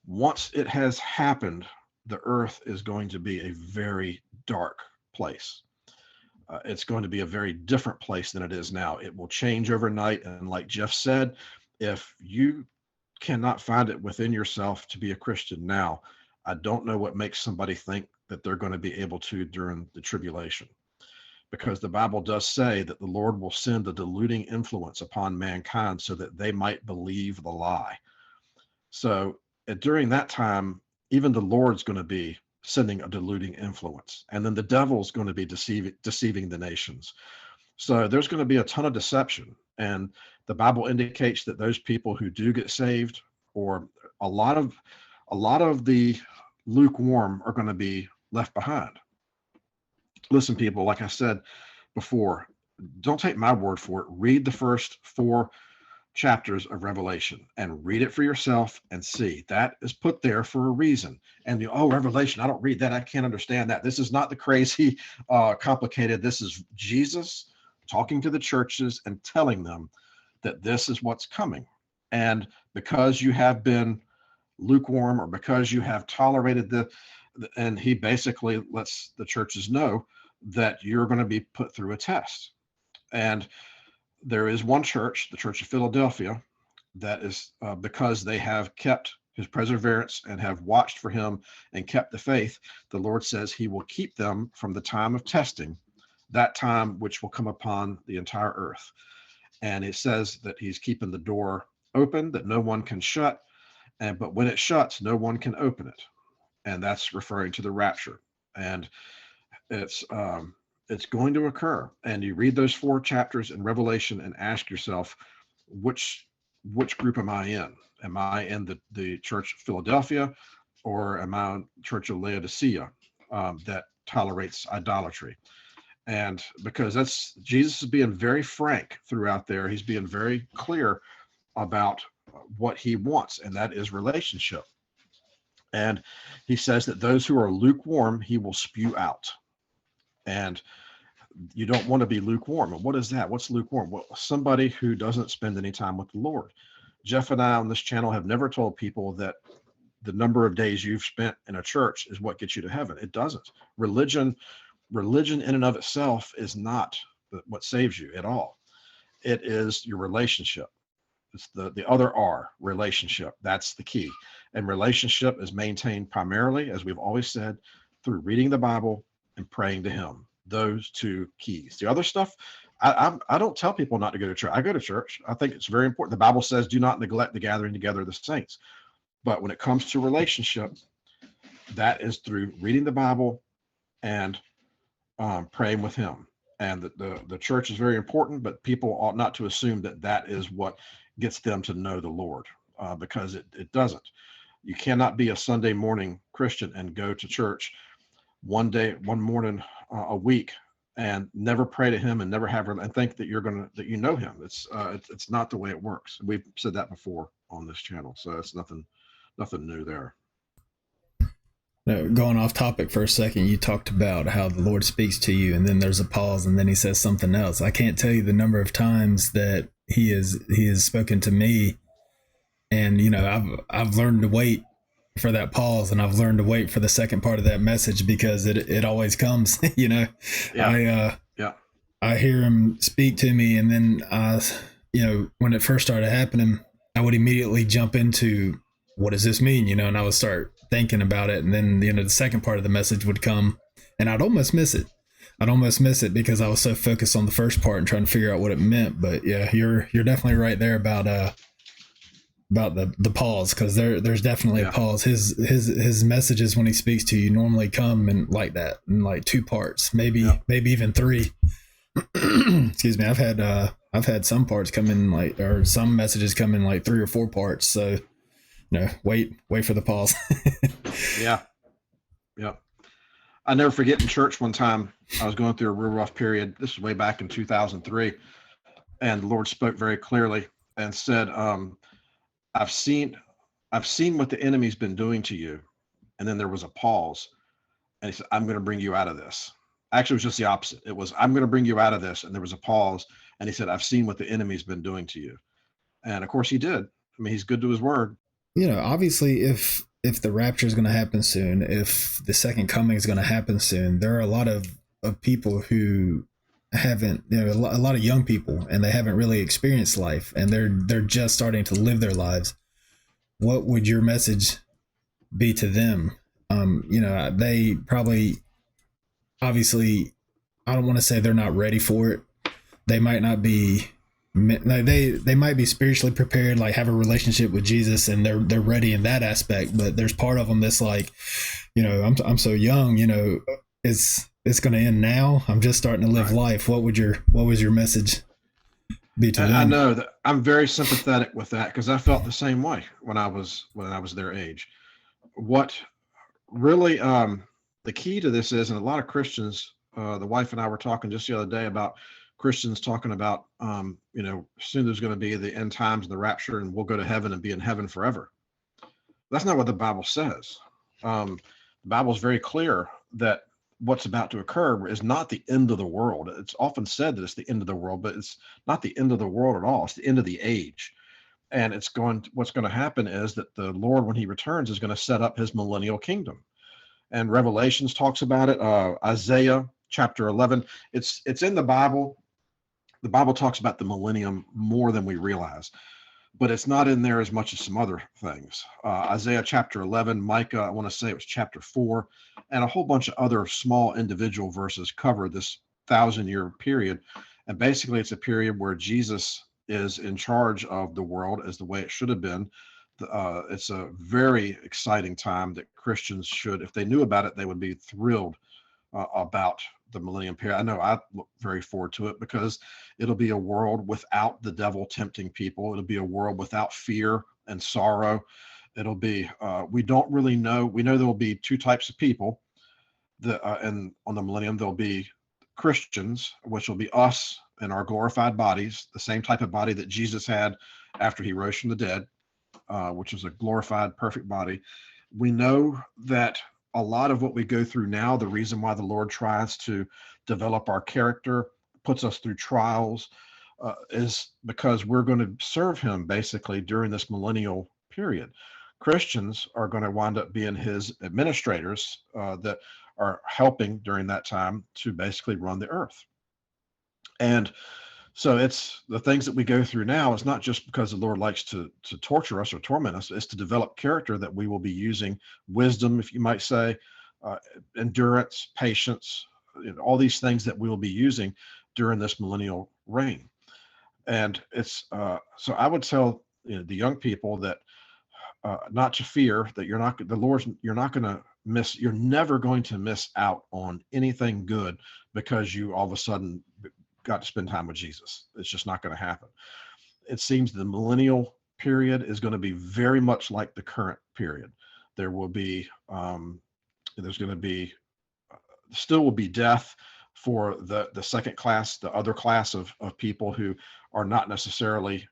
once it has happened, the earth is going to be a very dark place. It's going to be a very different place than it is now. It will change overnight. And like Jeff said, if you cannot find it within yourself to be a Christian now, I don't know what makes somebody think that they're going to be able to during the tribulation. Because the Bible does say that the Lord will send a deluding influence upon mankind so that they might believe the lie. So during that time, even the Lord's going to be sending a deluding influence, and then the devil's going to be deceiving the nations. So there's going to be a ton of deception, and the Bible indicates that those people who do get saved, or a lot of the lukewarm, are going to be left behind. Listen, people, like I said before, don't take my word for it. Read the first 4 chapters of Revelation and read it for yourself and see that is put there for a reason. And Revelation, I don't read that, I can't understand that. This is not the crazy complicated. This is Jesus talking to the churches and telling them that this is what's coming. And because you have been lukewarm, or because you have tolerated and he basically lets the churches know that you're going to be put through a test. And there is one church, the Church of Philadelphia, that is because they have kept his perseverance and have watched for him and kept the faith, the Lord says he will keep them from the time of testing, that time which will come upon the entire earth. And it says that he's keeping the door open, that no one can shut, but when it shuts, no one can open it. And that's referring to the rapture. And it's going to occur. And you read those 4 chapters in Revelation and ask yourself, which group am I in? Am I in the Church of Philadelphia, or am I in Church of Laodicea that tolerates idolatry? And because Jesus is being very frank throughout there. He's being very clear about what he wants, and that is relationship. And he says that those who are lukewarm, he will spew out. And you don't want to be lukewarm. And what is that? What's lukewarm? Well, somebody who doesn't spend any time with the Lord. Jeff and I on this channel have never told people that the number of days you've spent in a church is what gets you to heaven. It doesn't. Religion in and of itself is not what saves you at all. It is your relationship. It's the other R, relationship. That's the key. And relationship is maintained primarily, as we've always said, through reading the Bible and praying to him. Those 2 keys. The other stuff, I don't tell people not to go to church. I go to church. I think it's very important. The Bible says, do not neglect the gathering together of the saints. But when it comes to relationship, that is through reading the Bible and praying with him. And the church is very important, but people ought not to assume that is what gets them to know the Lord, because it doesn't. You cannot be a Sunday morning Christian and go to church one morning a week and never pray to him and never have and think that that you know him. It's not the way it works. We've said that before on this channel, so it's nothing new there. Now, going off topic for a second, you talked about how the Lord speaks to you, and then there's a pause, and then He says something else. I can't tell you the number of times that He has spoken to me, and I've learned to wait for that pause, and I've learned to wait for the second part of that message, because it always comes. Yeah. I hear Him speak to me, and then when it first started happening, I would immediately jump into, what does this mean? And I would start thinking about it, and then the second part of the message would come, and I'd almost miss it. Because I was so focused on the first part and trying to figure out what it meant. But yeah, you're definitely right there about the pause, because there's definitely a pause. His messages when He speaks to you normally come in like that, in like two parts, maybe even three. Excuse me. I've had some parts come in or some messages come in like 3 or 4 parts. So wait for the pause. Yeah. I never forget, in church one time, I was going through a real rough period. This was way back in 2003. And the Lord spoke very clearly and said, I've seen what the enemy's been doing to you. And then there was a pause. And He said, I'm going to bring you out of this. Actually, it was just the opposite. It was, I'm going to bring you out of this. And there was a pause. And He said, I've seen what the enemy's been doing to you. And of course He did. I mean, He's good to His word. Obviously, if the rapture is going to happen soon, if the second coming is going to happen soon, there are a lot of people who haven't, a lot of young people, and they haven't really experienced life, and they're just starting to live their lives. What would your message be to them? They probably, obviously, I don't want to say they're not ready for it. They might not be. They might be spiritually prepared, like have a relationship with Jesus, and they're ready in that aspect. But there's part of them that's like, I'm so young. It's going to end now. I'm just starting to live life. What was your message be to them? I know that I'm very sympathetic with that, because I felt the same way when I was their age. What really the key to this is, and a lot of Christians, the wife and I were talking just the other day about Christians talking about, soon there's going to be the end times and the rapture, and we'll go to heaven and be in heaven forever. That's not what the Bible says. The Bible is very clear that what's about to occur is not the end of the world. It's often said that it's the end of the world, but it's not the end of the world at all. It's the end of the age. And what's going to happen is that the Lord, when He returns, is going to set up His millennial kingdom. And Revelations talks about it. Isaiah chapter 11. It's in the Bible. The Bible talks about the millennium more than we realize, but it's not in there as much as some other things. Isaiah chapter 11, Micah, I want to say it was chapter 4, and a whole bunch of other small individual verses cover this 1,000-year period. And basically, it's a period where Jesus is in charge of the world as the way it should have been. It's a very exciting time that Christians should, if they knew about it, they would be thrilled about the millennium period. I know I look very forward to it, because it'll be a world without the devil tempting people. It'll be a world without fear and sorrow. It'll be, we don't really know. We know there will be 2 types of people. And on the millennium, there'll be Christians, which will be us in our glorified bodies, the same type of body that Jesus had after He rose from the dead, which is a glorified, perfect body. We know that a lot of what we go through now, the reason why the Lord tries to develop our character, puts us through trials, is because we're going to serve Him basically during this millennial period. Christians are going to wind up being His administrators that are helping during that time to basically run the earth. And so it's the things that we go through now is not just because the Lord likes to torture us or torment us. It's to develop character that we will be using, wisdom, if you might say, endurance, patience, all these things that we will be using during this millennial reign. And it's so I would tell the young people that not to fear, that you're not going to miss. You're never going to miss out on anything good because you all of a sudden got to spend time with Jesus. It's just not going to happen. It seems the millennial period is going to be very much like the current period. There will be, there's going to be, still will be death, for the second class, the other class of people who are not necessarily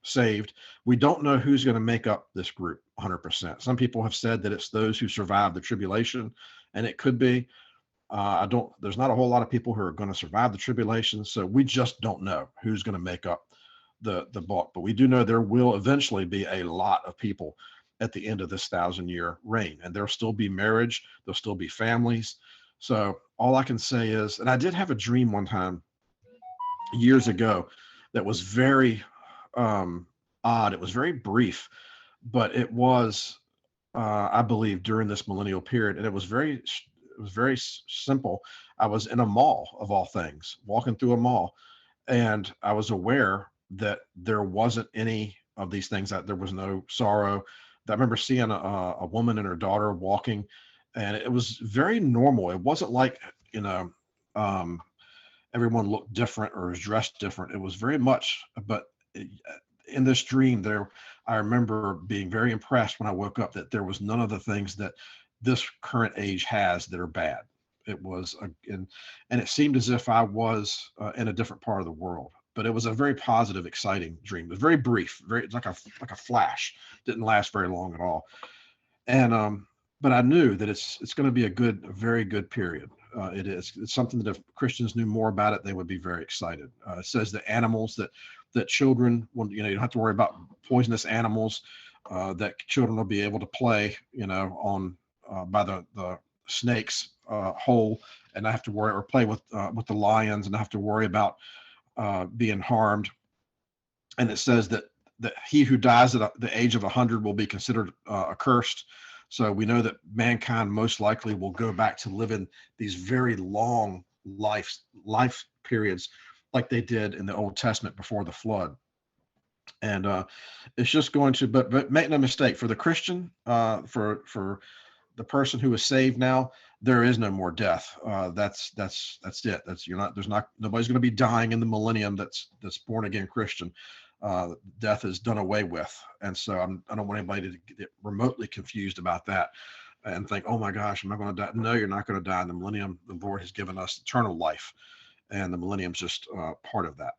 saved. We don't know who's going to make up this group 100%. Some people have said that it's those who survive the tribulation, and it could be. I don't. There's not a whole lot of people who are going to survive the tribulation, so we just don't know who's going to make up the bulk. But we do know there will eventually be a lot of people at the end of this 1,000-year reign, and there'll still be marriage, there'll still be families. So all I can say is, and I did have a dream one time years ago that was very odd. It was very brief, but it was, I believe, during this millennial period, and it was very simple. I was in a mall of all things, walking through a mall, and I was aware that there wasn't any of these things, that there was no sorrow. I remember seeing a woman and her daughter walking, and it was very normal. It wasn't like, you know, um, everyone looked different or was dressed different. It was very much, but in this dream there, I remember being very impressed when I woke up that there was none of the things that this current age has that are bad. It was and it seemed as if I was in a different part of the world, but it was a very positive, exciting dream. It was very brief, very, like a flash. Didn't last very long at all. And but I knew that it's going to be a very good period. It is. It's something that if Christians knew more about it, they would be very excited. It says that animals that children, when you don't have to worry about poisonous animals, that children will be able to play, on by the snakes hole, and not have to worry, or play with the lions, and not have to worry about being harmed. And it says that he who dies at the age of 100 will be considered accursed. So we know that mankind most likely will go back to living these very long life periods like they did in the Old Testament before the flood. And it's just going to, but make no mistake, for the Christian, for the person who is saved now, there is no more death. That's it. Nobody's going to be dying in the millennium. That's born again Christian. Death is done away with. And so I don't want anybody to get remotely confused about that and think, oh my gosh, am I going to die? No, you're not going to die in the millennium. The Lord has given us eternal life, and the millennium's just part of that.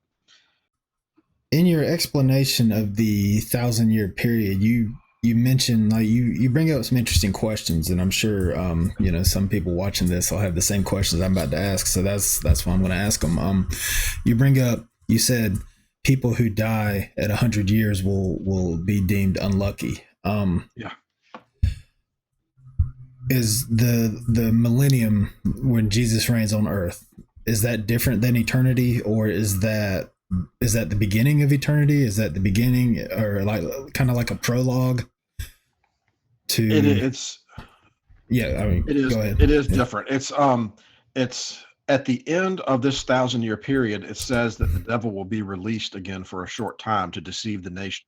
In your explanation of the 1,000-year period, you mentioned, like, you bring up some interesting questions, and I'm sure some people watching this will have the same questions I'm about to ask. So that's why I'm going to ask them. You said people who die at 100 years will be deemed unlucky. Yeah. Is the millennium, when Jesus reigns on earth, is that different than eternity, or is that the beginning of eternity? Is that the beginning, or like kind of like a prologue to it's yeah, I mean, it is go ahead. it is different. It's at the end of this 1,000-year period. It says that the devil will be released again for a short time to deceive the nation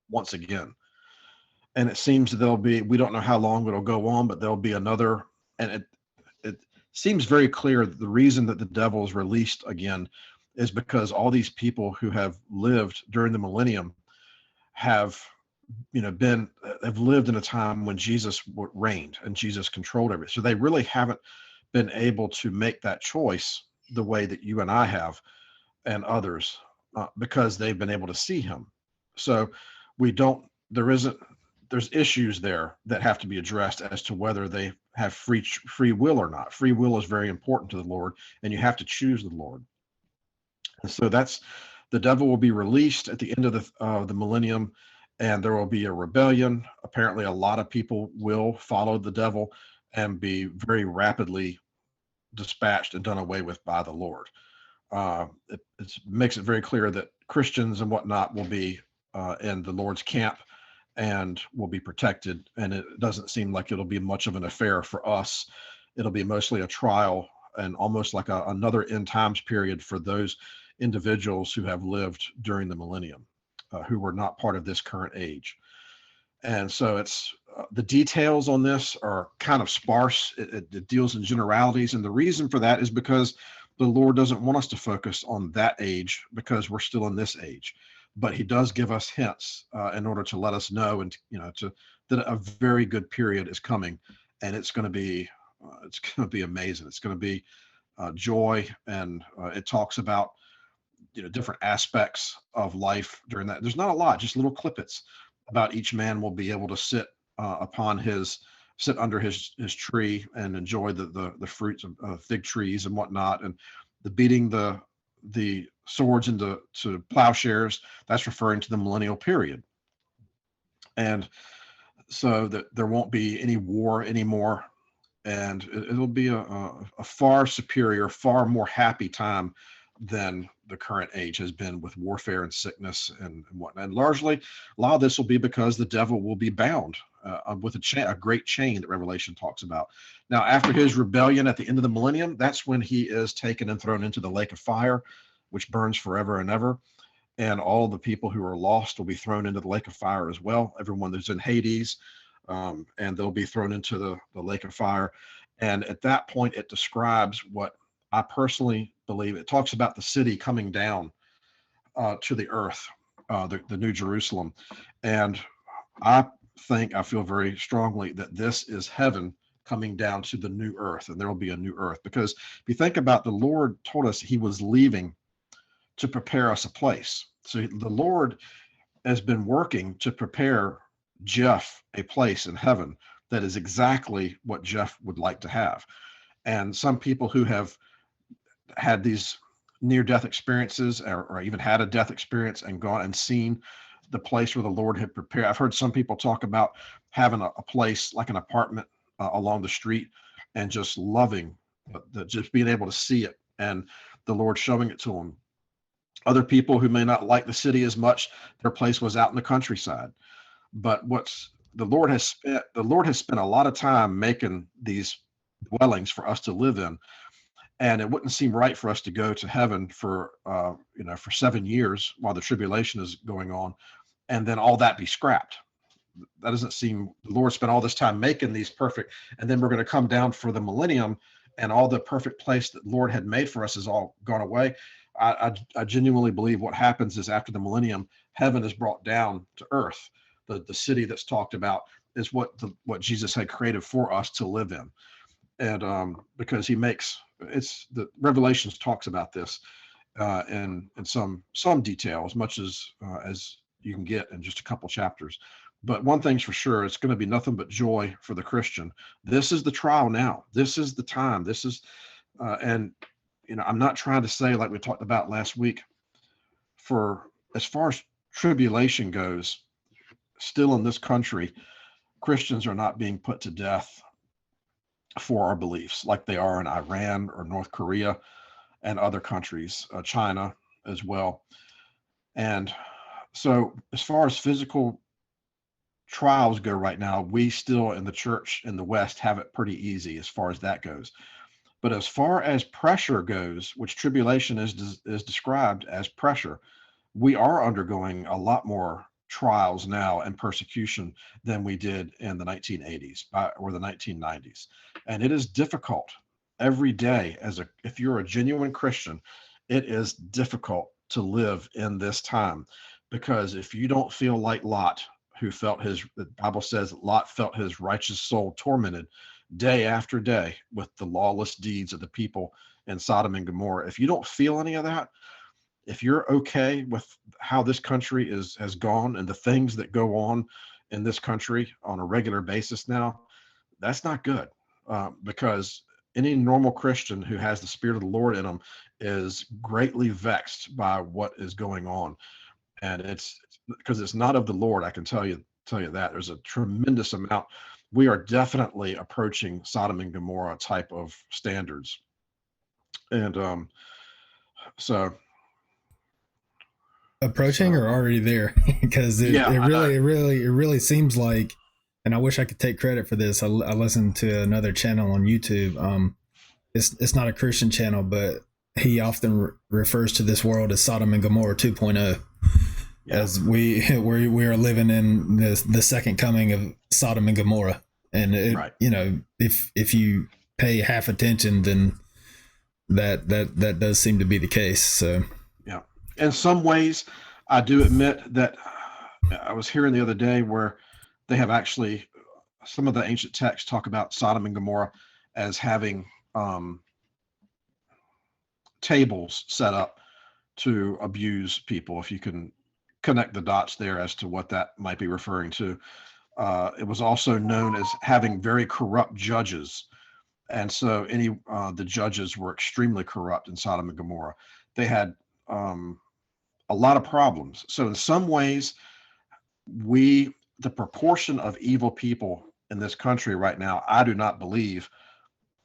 once again. And it seems we don't know how long it'll go on, but there'll be another. And it seems very clear that the reason that the devil is released again is because all these people who have lived during the millennium have lived in a time when Jesus reigned and Jesus controlled everything. So they really haven't been able to make that choice the way that you and I have, and others, because they've been able to see him. So there's issues there that have to be addressed as to whether they have free will or not. Free will is very important to the Lord, and you have to choose the Lord. And so the devil will be released at the end of the millennium, and there will be a rebellion. Apparently, a lot of people will follow the devil and be very rapidly dispatched and done away with by the Lord. It makes it very clear that Christians and whatnot will be in the Lord's camp and will be protected. And it doesn't seem like it'll be much of an affair for us. It'll be mostly a trial, and almost like another end times period for those individuals who have lived during the millennium, who were not part of this current age. And so it's the details on this are kind of sparse. It deals in generalities, and the reason for that is because the Lord doesn't want us to focus on that age, because we're still in this age. But he does give us hints in order to let us know, and that a very good period is coming, and it's going to be amazing. It's going to be joy, and it talks about different aspects of life during that. There's not a lot, just little clippets about each man will be able to sit under his tree and enjoy the fruits of fig trees and whatnot, and the beating the swords into plowshares. That's referring to the millennial period, and so that there won't be any war anymore, and it'll be a far superior, far more happy time than the current age has been with warfare and sickness and whatnot. And largely, a lot of this will be because the devil will be bound with a great chain that Revelation talks about. Now, after his rebellion at the end of the millennium, that's when he is taken and thrown into the lake of fire, which burns forever and ever. And all the people who are lost will be thrown into the lake of fire as well. Everyone that's in Hades, and they'll be thrown into the lake of fire. And at that point, it describes what I personally believe. It talks about the city coming down to the earth, the New Jerusalem. And I feel very strongly that this is heaven coming down to the new earth, and there will be a new earth. Because if you think about, the Lord told us he was leaving to prepare us a place. So the Lord has been working to prepare Jeff a place in heaven that is exactly what Jeff would like to have. And some people who have had these near-death experiences, or even had a death experience and gone and seen the place where the Lord had prepared. I've heard some people talk about having a place like an apartment along the street, and just loving just being able to see it, and the Lord showing it to them. Other people who may not like the city as much, their place was out in the countryside. But the Lord has spent a lot of time making these dwellings for us to live in. And it wouldn't seem right for us to go to heaven for 7 years while the tribulation is going on, and then all that be scrapped. That doesn't seem. The Lord spent all this time making these perfect, and then we're going to come down for the millennium, and all the perfect place that the Lord had made for us is all gone away. I genuinely believe what happens is, after the millennium, heaven is brought down to earth. The city that's talked about is what Jesus had created for us to live in. And because the Revelations talks about this in some detail, as much as you can get in just a couple chapters. But one thing's for sure, it's going to be nothing but joy for the Christian. This is the trial now. This is the time. This is, and I'm not trying to say, like we talked about last week, for as far as tribulation goes, still in this country, Christians are not being put to death for our beliefs like they are in Iran or North Korea and other countries, China as well. And so as far as physical trials go right now, we still in the church in the West have it pretty easy as far as that goes. But as far as pressure goes, which tribulation is described as pressure, we are undergoing a lot more trials now and persecution than we did in the 1980s or the 1990s. And it is difficult every day. If you're a genuine Christian, it is difficult to live in this time, because if you don't feel like Lot, the Bible says Lot felt his righteous soul tormented day after day with the lawless deeds of the people in Sodom and Gomorrah. If you don't feel any of that, if you're okay with how this country has gone and the things that go on in this country on a regular basis now, that's not good, because any normal Christian who has the Spirit of the Lord in them is greatly vexed by what is going on. And it's because it's not of the Lord. I can tell you that there's a tremendous amount. We are definitely approaching Sodom and Gomorrah type of standards. And so approaching or already there, because it really seems like, and I wish I could take credit for this. I listened to another channel on YouTube. It's not a Christian channel, but he often refers to this world as Sodom and Gomorrah 2.0, as we are living in the second coming of Sodom and Gomorrah. And if you pay half attention, then that does seem to be the case. So yeah, in some ways, I do admit that I was hearing the other day where they have actually, some of the ancient texts talk about Sodom and Gomorrah as having tables set up to abuse people. If you can connect the dots there as to what that might be referring to. It was also known as having very corrupt judges, and so the judges were extremely corrupt in Sodom and Gomorrah. They had um, a lot of problems. So in some ways, the proportion of evil people in this country right now, I do not believe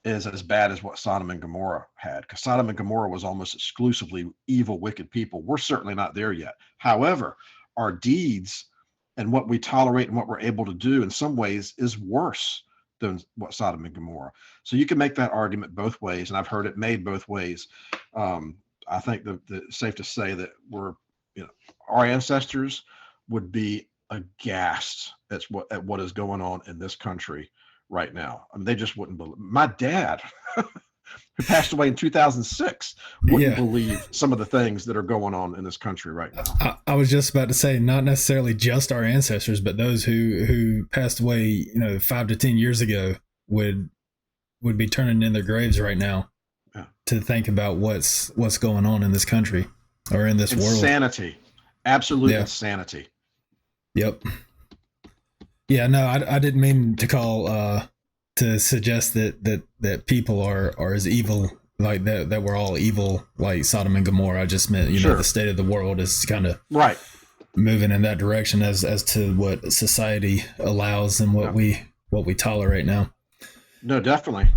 is as bad as what Sodom and Gomorrah had, because Sodom and Gomorrah was almost exclusively evil, wicked people. We're certainly not there yet. However, our deeds and what we tolerate and what we're able to do in some ways is worse than what Sodom and Gomorrah. So you can make that argument both ways, and I've heard it made both ways. I think that it's safe to say that our ancestors would be aghast at what is going on in this country right now. I mean, they just wouldn't believe. My dad, who passed away in 2006, wouldn't believe some of the things that are going on in this country right now. I was just about to say, not necessarily just our ancestors, but those who passed away, 5 to 10 years ago would be turning in their graves right now to think about what's going on in this country or in this world. Insanity, absolute insanity. Yep. Yeah, no, I didn't mean to call to suggest that people are as evil, like that we're all evil like Sodom and Gomorrah. I just meant the state of the world is kind of moving in that direction as to what society allows and what we tolerate now. No, definitely.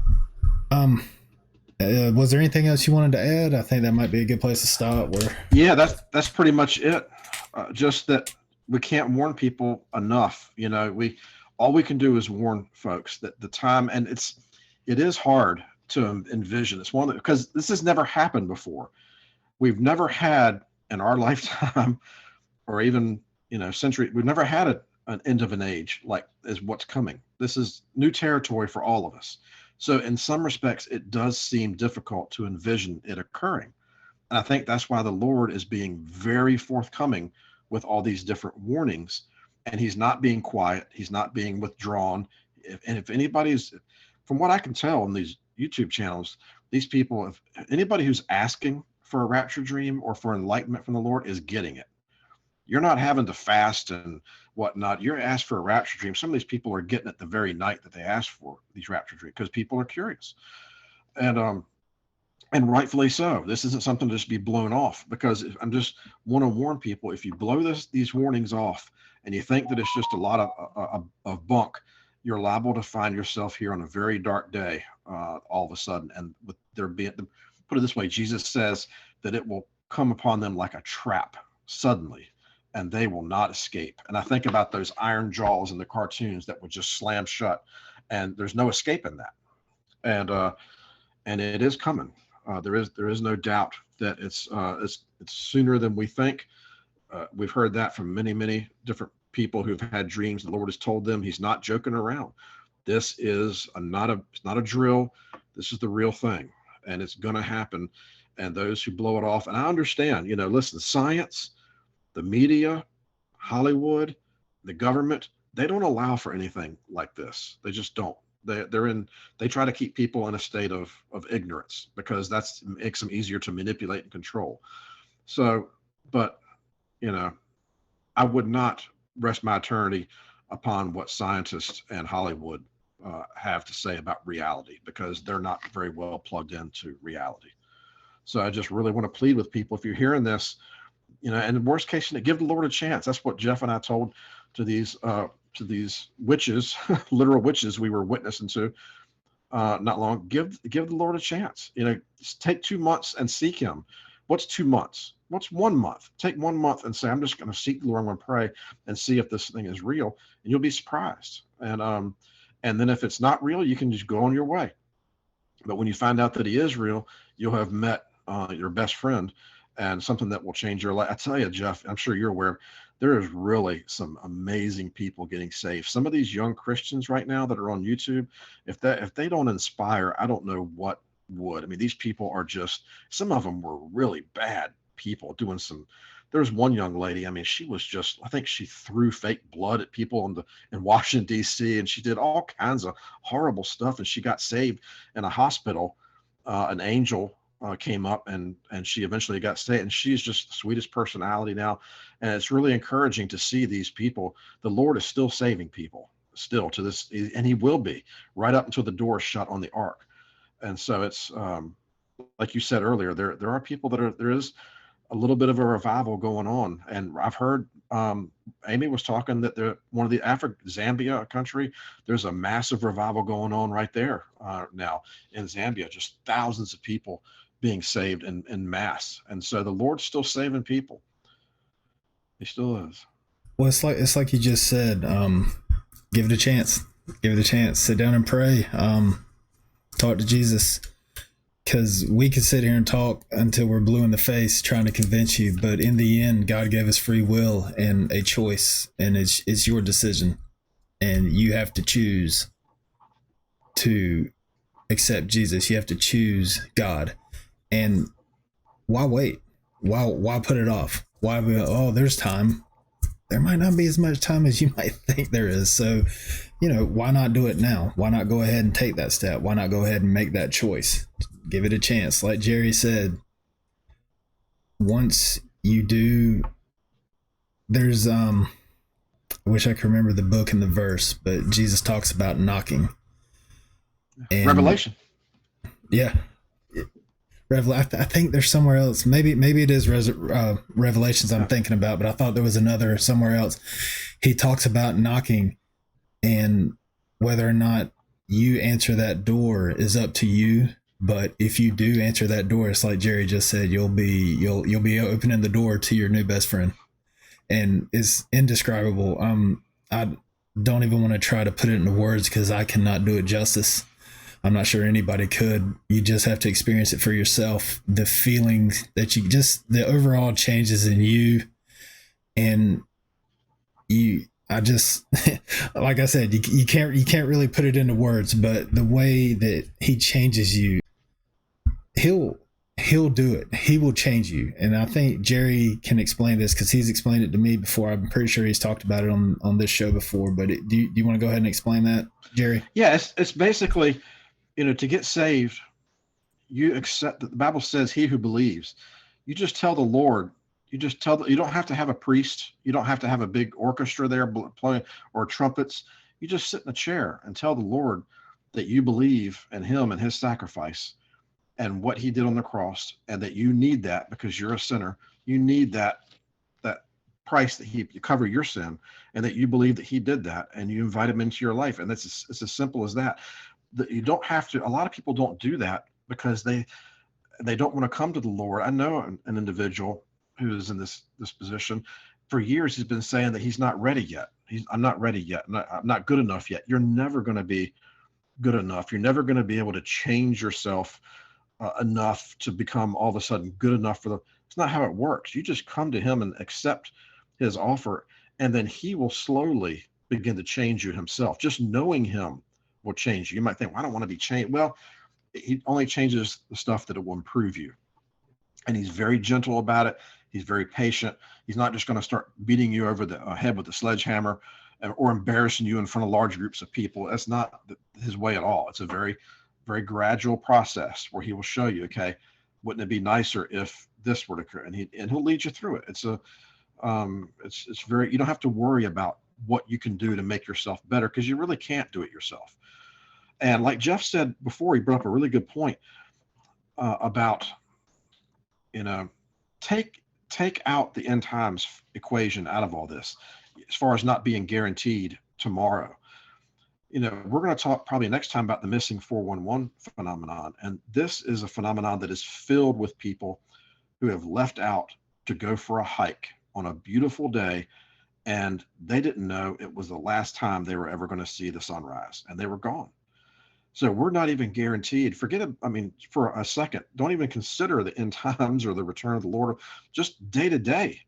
Was there anything else you wanted to add? I think that might be a good place to stop. Yeah, that's pretty much it. Just that we can't warn people enough. All we can do is warn folks that the time, and it is hard to envision. It's one because this has never happened before. We've never had in our lifetime, or even century. We've never had an end of an age like is what's coming. This is new territory for all of us. So in some respects, it does seem difficult to envision it occurring. And I think that's why the Lord is being very forthcoming with all these different warnings. And he's not being quiet. He's not being withdrawn. If anybody's, from what I can tell on these YouTube channels, these people, if anybody who's asking for a rapture dream or for enlightenment from the Lord is getting it. You're not having to fast and whatnot. You're asked for a rapture dream. Some of these people are getting it the very night that they asked for these rapture dreams because people are curious. And rightfully so. This isn't something to just be blown off, because I'm just want to warn people, if you blow these warnings off and you think that it's just a lot of bunk, you're liable to find yourself here on a very dark day all of a sudden. And with there being, put it this way, Jesus says that it will come upon them like a trap suddenly, and they will not escape. And I think about those iron jaws in the cartoons that would just slam shut, and there's no escaping that. And it is coming. There is no doubt that it's sooner than we think. We've heard that from many different people who've had dreams. The Lord has told them He's not joking around. This is not a drill. This is the real thing, and it's going to happen. And those who blow it off, and I understand. Listen, science, the media, Hollywood, the government, they don't allow for anything like this. They just don't. They try to keep people in a state of ignorance, because that makes them easier to manipulate and control. So, but I would not rest my eternity upon what scientists and Hollywood have to say about reality, because they're not very well plugged into reality. So I just really want to plead with people, if you're hearing this, and the worst case, give the Lord a chance. That's what Jeff and I told to these witches, literal witches we were witnessing to not long. Give the Lord a chance. Just take 2 months and seek Him. What's 2 months? What's 1 month? Take 1 month and say, I'm just going to seek the Lord. I'm going to pray and see if this thing is real, and you'll be surprised. And then if it's not real, you can just go on your way. But when you find out that He is real, you'll have met your best friend, and something that will change your life. I tell you, Jeff, I'm sure you're aware, there is really some amazing people getting saved. Some of these young Christians right now that are on YouTube, if they don't inspire, I don't know what would. I mean, these people are just, some of them were really bad people doing some. There's one young lady, I mean, she was just, I think she threw fake blood at people in Washington, D.C., and she did all kinds of horrible stuff, and she got saved in a hospital. An angel came up, and she eventually got saved, and she's just the sweetest personality now. And it's really encouraging to see these people. The Lord is still saving people, still to this, and He will be right up until the door is shut on the ark. And so it's like you said earlier, there are people that are there is a little bit of a revival going on. And I've heard Amy was talking that one of the Zambia country, there's a massive revival going on right there now in Zambia, just thousands of people being saved in mass. And so the Lord's still saving people. He still is. Well, it's like you just said. Give it a chance. Give it a chance. Sit down and pray. Talk to Jesus. Because we could sit here and talk until we're blue in the face trying to convince you, but in the end, God gave us free will and a choice, and it's your decision, and you have to choose to accept Jesus. You have to choose God, and why wait? Why put it off? Why be, oh, there's time? There might not be as much time as you might think there is. So, why not do it now? Why not go ahead and take that step? Why not go ahead and make that choice? Give it a chance. Like Jerry said, once you do, there's I wish I could remember the book and the verse, but Jesus talks about knocking. And Revelation. Yeah. I think there's somewhere else. Maybe it is Revelations I'm thinking about, but I thought there was another somewhere else. He talks about knocking, and whether or not you answer that door is up to you. But if you do answer that door, it's like Jerry just said, you'll be opening the door to your new best friend, and it's indescribable. I don't even want to try to put it into words because I cannot do it justice. I'm not sure anybody could. You just have to experience it for yourself. The feeling that the overall changes in you, and like I said, you can't really put it into words, but the way that He changes you, he'll do it. He will change you. And I think Jerry can explain this because he's explained it to me before. I'm pretty sure he's talked about it on this show before, but do you want to go ahead and explain that, Jerry? Yeah, it's basically, to get saved, you accept that the Bible says he who believes, you just tell the Lord, you don't have to have a priest. You don't have to have a big orchestra there playing or trumpets. You just sit in a chair and tell the Lord that you believe in Him and His sacrifice and what He did on the cross, and that you need that because you're a sinner. You need that price that you cover your sin, and that you believe that He did that, and you invite Him into your life. And it's as simple as that. That you don't have to. A lot of people don't do that because they don't want to come to the Lord. I know an individual who is in this position. For years, he's been saying that he's not ready yet. I'm not ready yet. I'm not good enough yet. You're never going to be good enough. You're never going to be able to change yourself enough to become all of a sudden good enough for them. It's not how it works. You just come to Him and accept His offer, and then He will slowly begin to change you Himself. Just knowing Him will change you. You might think, well, I don't want to be changed. Well, He only changes the stuff that it will improve you. And He's very gentle about it. He's very patient. He's not just going to start beating you over the head with a sledgehammer or embarrassing you in front of large groups of people. That's not His way at all. It's a very, very gradual process where He will show you, okay, wouldn't it be nicer if this were to occur? And He'll lead you through it. It's very, you don't have to worry about what you can do to make yourself better, because you really can't do it yourself. And like Jeff said before, he brought up a really good point about, take out the end times equation out of all this, as far as not being guaranteed tomorrow. We're going to talk probably next time about the missing 411 phenomenon. And this is a phenomenon that is filled with people who have left out to go for a hike on a beautiful day, and they didn't know it was the last time they were ever going to see the sunrise, and they were gone. So we're not even guaranteed. Forget it. I mean, for a second, don't even consider the end times or the return of the Lord. Just day to day.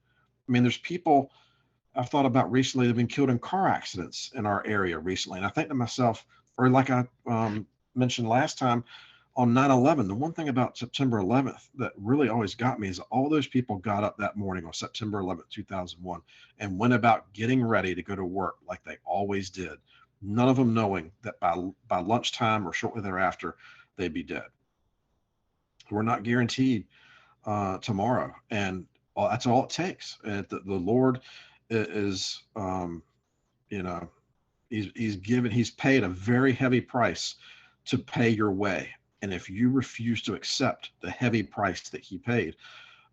I mean, there's people I've thought about recently that have been killed in car accidents in our area recently. And I think to myself, or like I mentioned last time on 9/11, the one thing about September 11th that really always got me is all those people got up that morning on September 11th, 2001, and went about getting ready to go to work like they always did. None of them knowing that by lunchtime or shortly thereafter, they'd be dead. We're not guaranteed tomorrow, and that's all it takes. The Lord is, you know, he's paid a very heavy price to pay your way. And if you refuse to accept the heavy price that he paid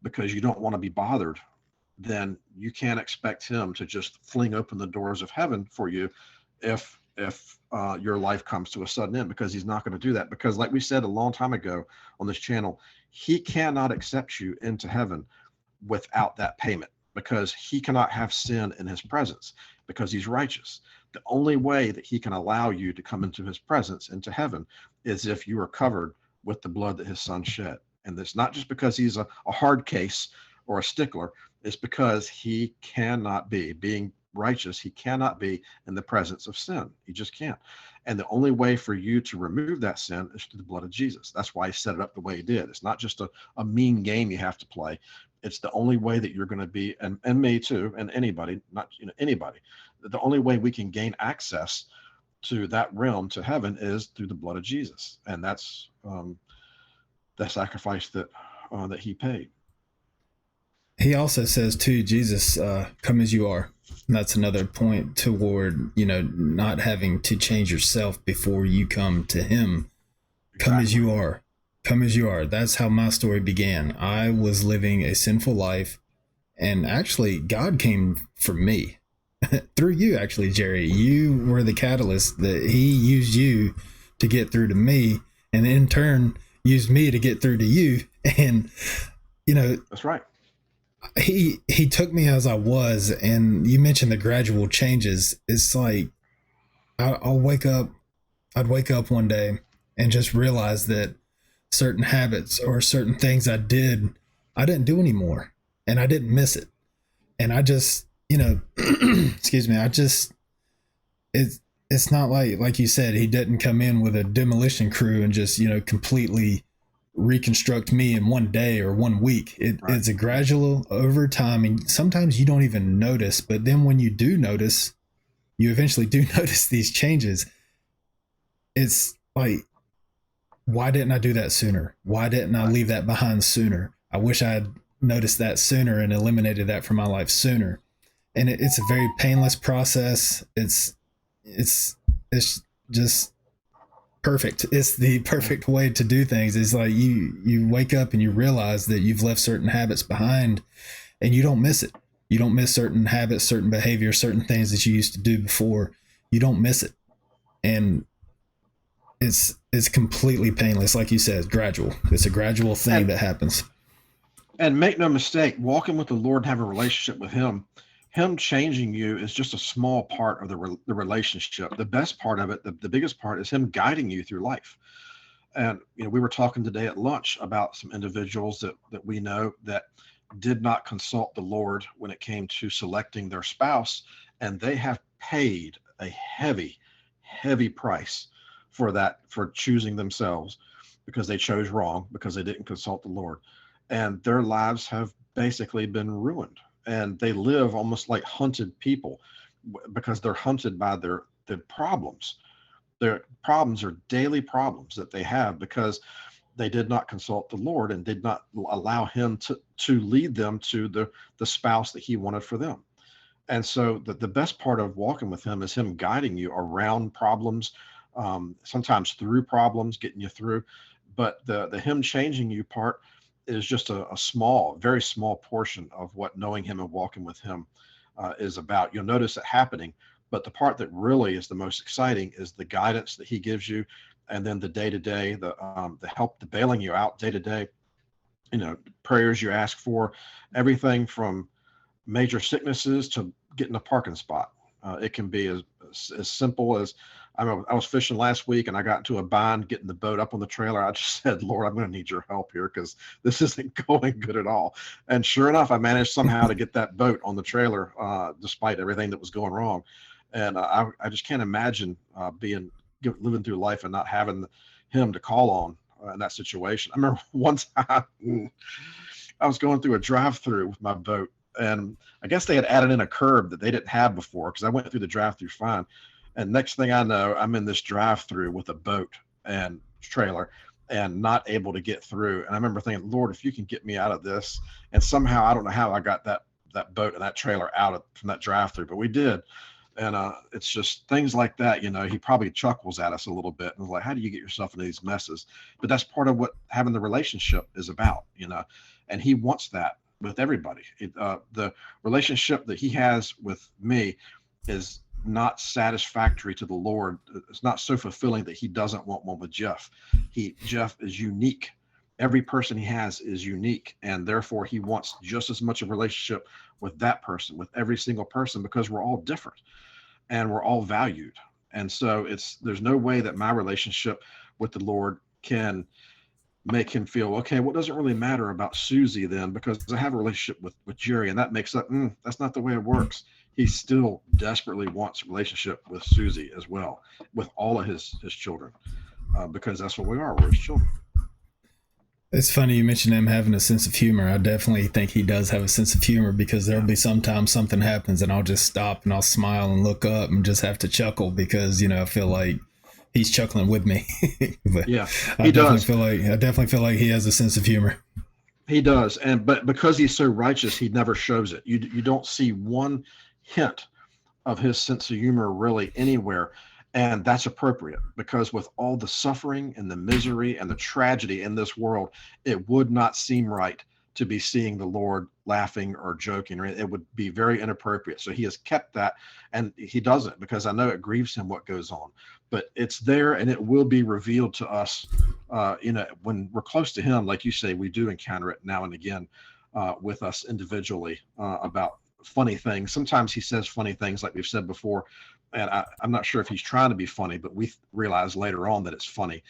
because you don't want to be bothered, then you can't expect him to just fling open the doors of heaven for you if your life comes to a sudden end, because he's not going to do that. Because like we said a long time ago on this channel, he cannot accept you into heaven without that payment, because he cannot have sin in his presence, because he's righteous. The only way that he can allow you to come into his presence, into heaven, is if you are covered with the blood that his son shed. And it's not just because he's a hard case or a stickler. It's because he cannot be, being righteous, he cannot be in the presence of sin. He just can't. And the only way for you to remove that sin is through the blood of Jesus. That's why he set it up the way he did. It's not just a mean game you have to play. It's the only way that you're going to be, and me too, and anybody, not anybody. The only way we can gain access to that realm, to heaven, is through the blood of Jesus, and that's the sacrifice that he paid. He also says too, Jesus, come as you are. And that's another point toward, not having to change yourself before you come to him. Come as you are. Come as you are. That's how my story began. I was living a sinful life, and actually God came for me through you, actually, Jerry. You were the catalyst that he used you to get through to me, and in turn used me to get through to you. And, that's right. He took me as I was, and you mentioned the gradual changes. It's like I'd wake up one day and just realize that certain habits or certain things I didn't do anymore, and I didn't miss it. And I just, excuse me, it's not like you said, he didn't come in with a demolition crew and just, completely reconstruct me in one day or 1 week. It's a gradual over time, and sometimes you don't even notice, but then when you do notice, you eventually do notice these changes. It's like, why didn't I do that sooner? Why didn't I leave that behind sooner? I wish I had noticed that sooner and eliminated that from my life sooner. And it's a very painless process. It's just perfect. It's the perfect way to do things. It's like you wake up and you realize that you've left certain habits behind, and you don't miss it. You don't miss certain habits, certain behavior, certain things that you used to do before. You don't miss it. And it's completely painless. Like you said, gradual. It's a gradual thing that happens. And make no mistake, walking with the Lord and having a relationship with him changing you is just a small part of the relationship. The best part of it, the biggest part, is him guiding you through life. And we were talking today at lunch about some individuals that we know that did not consult the Lord when it came to selecting their spouse, and they have paid a heavy, heavy price for that, for choosing themselves, because they chose wrong, because they didn't consult the Lord, and their lives have basically been ruined. And they live almost like hunted people, because they're hunted by their problems. Their problems are daily problems that they have because they did not consult the Lord and did not allow him to lead them to the spouse that he wanted for them. And so the best part of walking with him is him guiding you around problems, sometimes through problems, getting you through. But the him changing you part is just a small, very small portion of what knowing him and walking with him is about. You'll notice it happening, but the part that really is the most exciting is the guidance that he gives you, and then the day-to-day, the help, the bailing you out day-to-day, prayers you ask for, everything from major sicknesses to getting a parking spot. It can be as simple as, I was fishing last week and I got into a bind getting the boat up on the trailer. I just said, Lord, I'm going to need your help here, because this isn't going good at all. And sure enough, I managed somehow to get that boat on the trailer, despite everything that was going wrong. And I just can't imagine living through life and not having him to call on in that situation. I remember one time I was going through a drive-through with my boat, and I guess they had added in a curb that they didn't have before, because I went through the drive-through fine. And next thing I know, I'm in this drive-through with a boat and trailer, and not able to get through. And I remember thinking, Lord, if you can get me out of this, and somehow I don't know how I got that boat and that trailer from that drive-through, but we did. And it's just things like that. He probably chuckles at us a little bit and is like, how do you get yourself into these messes? But that's part of what having the relationship is about, and he wants that with everybody. The relationship that he has with me is not satisfactory to the Lord. It's not so fulfilling that he doesn't want one with Jeff. Jeff is unique. Every person he has is unique, and therefore he wants just as much of a relationship with that person, with every single person, because we're all different and we're all valued. And so there's no way that my relationship with the Lord can make him feel, okay, what doesn't really matter about Susie then, because I have a relationship with Jerry, and that makes up, that's not the way it works. He still desperately wants a relationship with Susie as well, with all of his children, because that's what we are. We're his children. It's funny you mentioned him having a sense of humor. I definitely think he does have a sense of humor, because there'll be sometimes something happens and I'll just stop and I'll smile and look up and just have to chuckle because, I feel like he's chuckling with me. But yeah, I definitely feel like he has a sense of humor. He does. But because he's so righteous, he never shows it. You don't see one hint of his sense of humor really anywhere. And that's appropriate, because with all the suffering and the misery and the tragedy in this world, it would not seem right to be seeing the Lord laughing or joking, or it would be very inappropriate. So he has kept that, and he doesn't, because I know it grieves him what goes on, but it's there and it will be revealed to us. When we're close to him, like you say, we do encounter it now and again with us individually about funny things. Sometimes he says funny things, like we've said before, and I'm not sure if he's trying to be funny, but we realize later on that it's funny.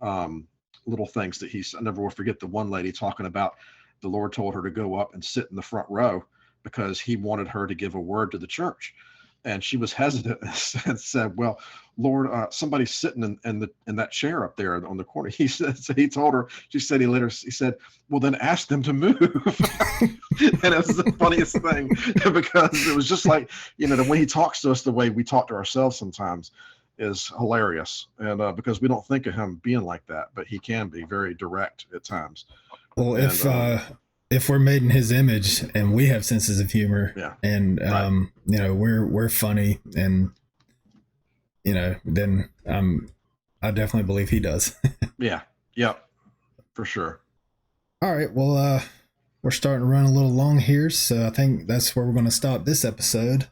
Little things that I never will forget the one lady talking about the Lord told her to go up and sit in the front row because he wanted her to give a word to the church. And she was hesitant and said, well, Lord, somebody's sitting in that chair up there on the corner. He told her, she said, he said, well, then ask them to move. And it was the funniest thing, because it was just like, the way he talks to us, the way we talk to ourselves sometimes is hilarious. And because we don't think of him being like that, but he can be very direct at times. Well, if we're made in his image and we have senses of humor, and we're funny, and then I definitely believe he does. Yep, for sure. All right, well, we're starting to run a little long here, so I think that's where we're going to stop this episode.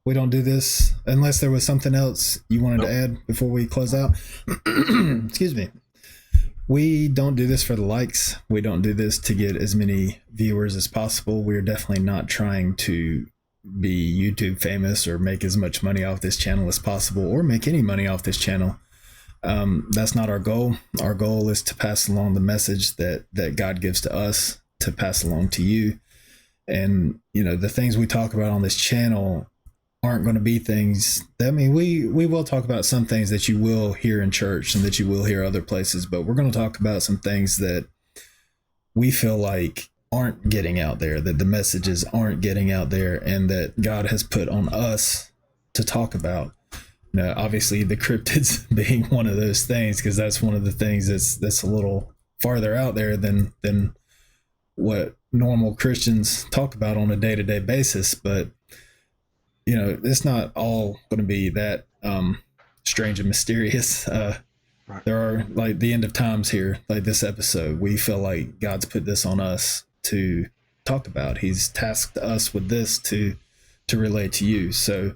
We don't do this unless there was something else you wanted to add before we close out. Excuse me. We don't do this for the likes. We don't do this to get as many viewers as possible. We're definitely not trying to be YouTube famous or make as much money off this channel as possible, or make any money off this channel. That's not our goal. Our goal is to pass along the message that God gives to us to pass along to you. And, the things we talk about on this channel aren't going to be things that, we will talk about some things that you will hear in church and that you will hear other places, but we're going to talk about some things that we feel like aren't getting out there, that the messages aren't getting out there, and that God has put on us to talk about. Obviously the cryptids being one of those things, because that's one of the things that's a little farther out there than what normal Christians talk about on a day-to-day basis. But it's not all going to be that strange and mysterious. Right. There are, like, the end of times here, like this episode. We feel like God's put this on us to talk about. He's tasked us with this to relate to you. So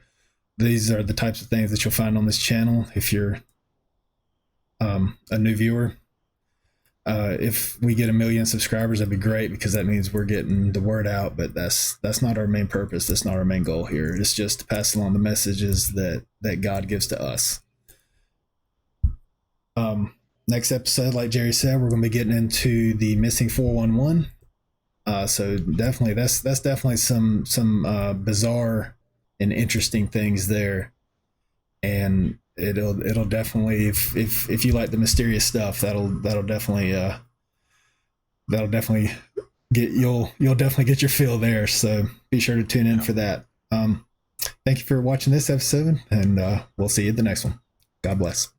these are the types of things that you'll find on this channel. If you're a new viewer, if we get 1 million subscribers, that'd be great, because that means we're getting the word out. But that's not our main purpose. That's not our main goal here. It's just to pass along the messages that God gives to us. Next episode, like Jerry said, we're going to be getting into the missing 411. So definitely, that's definitely some bizarre and interesting things there, and it'll definitely, if you like the mysterious stuff, that'll definitely get you'll definitely get your fill there. So be sure to tune in for that. Thank you for watching this episode, and we'll see you at the next one. God bless.